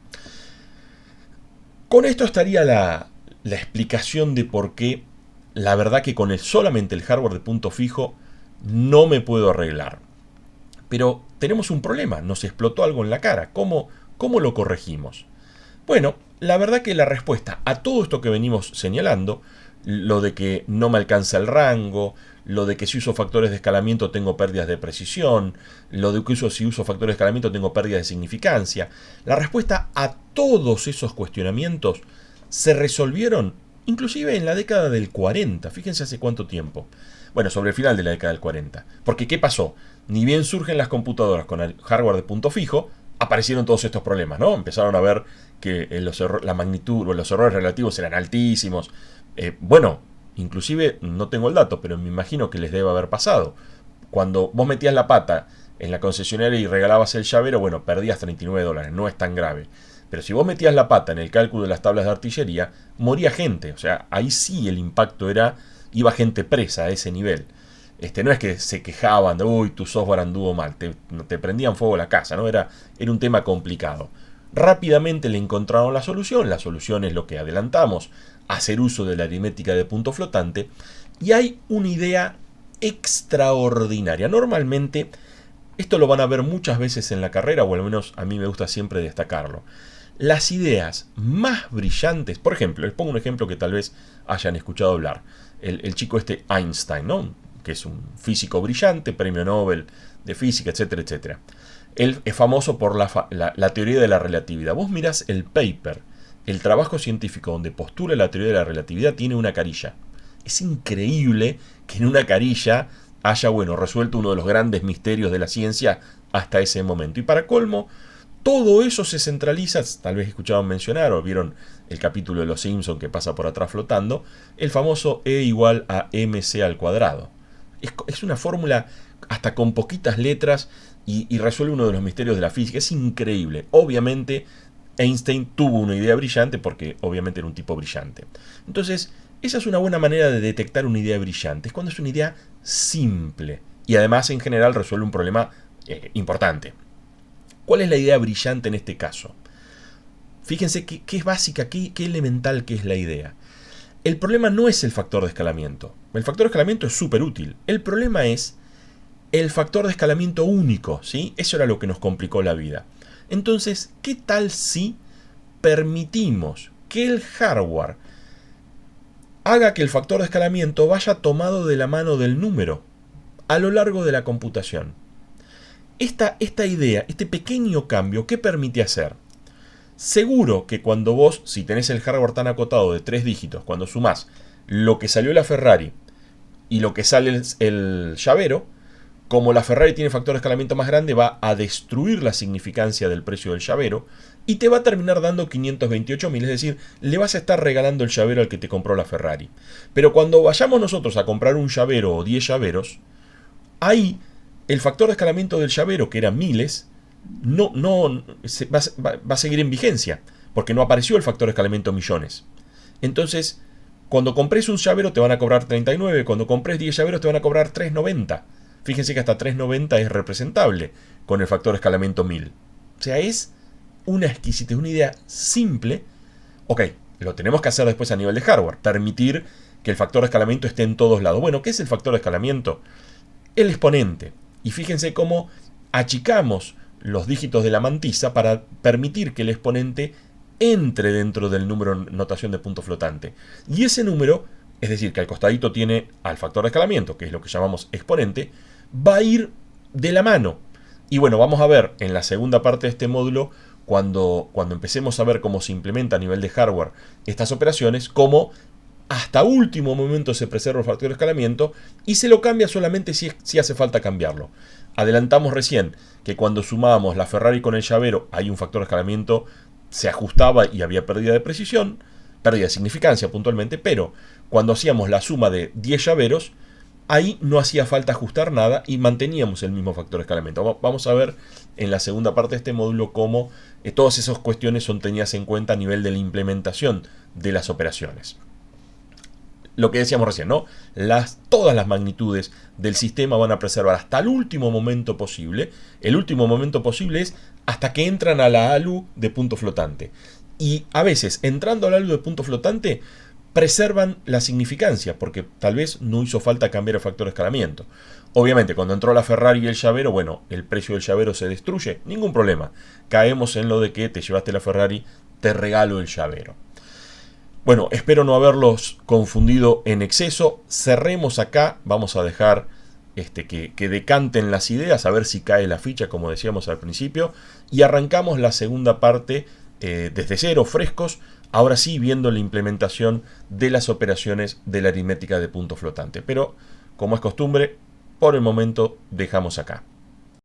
Con esto estaría la explicación de por qué la verdad que con solamente el hardware de punto fijo no me puedo arreglar. Pero tenemos un problema, nos explotó algo en la cara. ¿Cómo lo corregimos? Bueno, la verdad que la respuesta a todo esto que venimos señalando, lo de que no me alcanza el rango, lo de que si uso factores de escalamiento tengo pérdidas de precisión, lo de que si uso factores de escalamiento tengo pérdidas de significancia, la respuesta a todos esos cuestionamientos se resolvieron inclusive en la década del 40, fíjense hace cuánto tiempo. Bueno, sobre el final de la década del 40. Porque ¿qué pasó? Ni bien surgen las computadoras con el hardware de punto fijo, aparecieron todos estos problemas, ¿no? Empezaron a ver que la magnitud o los errores relativos eran altísimos. Bueno, inclusive no tengo el dato, pero me imagino que les debe haber pasado. Cuando vos metías la pata en la concesionaria y regalabas el llavero, bueno, perdías $39, no es tan grave. Pero si vos metías la pata en el cálculo de las tablas de artillería, moría gente. O sea, ahí sí el impacto iba gente presa a ese nivel. No es que se quejaban de, uy, tu software anduvo mal, te prendían fuego la casa, ¿no? Era un tema complicado. Rápidamente le encontraron la solución es lo que adelantamos, hacer uso de la aritmética de punto flotante, y hay una idea extraordinaria. Normalmente, esto lo van a ver muchas veces en la carrera, o al menos a mí me gusta siempre destacarlo. Las ideas más brillantes, por ejemplo, les pongo un ejemplo que tal vez hayan escuchado hablar, el chico Einstein, ¿no? Que es un físico brillante, premio Nobel de física, etcétera, etcétera. Él es famoso por la teoría de la relatividad. Vos mirás el paper, el trabajo científico donde postula la teoría de la relatividad, tiene una carilla. Es increíble que en una carilla haya, resuelto uno de los grandes misterios de la ciencia hasta ese momento. Y para colmo, todo eso se centraliza, tal vez escuchaban mencionar o vieron el capítulo de Los Simpson que pasa por atrás flotando, el famoso E igual a mc al cuadrado. Es una fórmula hasta con poquitas letras y resuelve uno de los misterios de la física. Es increíble. Obviamente Einstein tuvo una idea brillante porque obviamente era un tipo brillante. Entonces, esa es una buena manera de detectar una idea brillante. Es cuando es una idea simple y además en general resuelve un problema importante. ¿Cuál es la idea brillante en este caso? Fíjense qué es básica, qué elemental que es la idea. El problema no es el factor de escalamiento. El factor de escalamiento es súper útil. El problema es el factor de escalamiento único, ¿sí? Eso era lo que nos complicó la vida. Entonces, ¿qué tal si permitimos que el hardware haga que el factor de escalamiento vaya tomado de la mano del número a lo largo de la computación. Esta idea, este pequeño cambio, ¿qué permite hacer? Seguro que cuando vos, si tenés el hardware tan acotado de 3 dígitos, cuando sumás lo que salió la Ferrari y lo que sale el llavero, como la Ferrari tiene factor de escalamiento más grande, va a destruir la significancia del precio del llavero y te va a terminar dando 528.000, es decir, le vas a estar regalando el llavero al que te compró la Ferrari. Pero cuando vayamos nosotros a comprar un llavero o 10 llaveros, ahí el factor de escalamiento del llavero, que era miles, va a seguir en vigencia, porque no apareció el factor de escalamiento millones. Entonces, cuando compres un llavero te van a cobrar 39, cuando compres 10 llaveros te van a cobrar 3.90. Fíjense que hasta 3.90 es representable con el factor de escalamiento 1000. O sea, es una exquisitez, una idea simple. Ok, lo tenemos que hacer después a nivel de hardware, permitir que el factor de escalamiento esté en todos lados. Bueno, ¿qué es el factor de escalamiento? El exponente. Y fíjense cómo achicamos los dígitos de la mantisa para permitir que el exponente entre dentro del número notación de punto flotante. Y ese número, es decir, que al costadito tiene al factor de escalamiento, que es lo que llamamos exponente, va a ir de la mano. Y bueno, vamos a ver en la segunda parte de este módulo, cuando empecemos a ver cómo se implementa a nivel de hardware estas operaciones, cómo hasta último momento se preserva el factor de escalamiento y se lo cambia solamente si hace falta cambiarlo. Adelantamos recién que cuando sumábamos la Ferrari con el llavero, hay un factor de escalamiento, se ajustaba y había pérdida de precisión, pérdida de significancia puntualmente, pero cuando hacíamos la suma de 10 llaveros, ahí no hacía falta ajustar nada y manteníamos el mismo factor de escalamiento. Vamos a ver en la segunda parte de este módulo cómo todas esas cuestiones son tenidas en cuenta a nivel de la implementación de las operaciones. Lo que decíamos recién, ¿no? Todas las magnitudes del sistema van a preservar hasta el último momento posible. El último momento posible es hasta que entran a la ALU de punto flotante. Y a veces, entrando a la ALU de punto flotante, preservan la significancia, porque tal vez no hizo falta cambiar el factor de escalamiento. Obviamente, cuando entró la Ferrari y el llavero, bueno, el precio del llavero se destruye, ningún problema. Caemos en lo de que te llevaste la Ferrari, te regalo el llavero. Bueno, espero no haberlos confundido en exceso. Cerremos acá, vamos a dejar que decanten las ideas, a ver si cae la ficha, como decíamos al principio, y arrancamos la segunda parte desde cero, frescos, ahora sí viendo la implementación de las operaciones de la aritmética de punto flotante. Pero, como es costumbre, por el momento dejamos acá.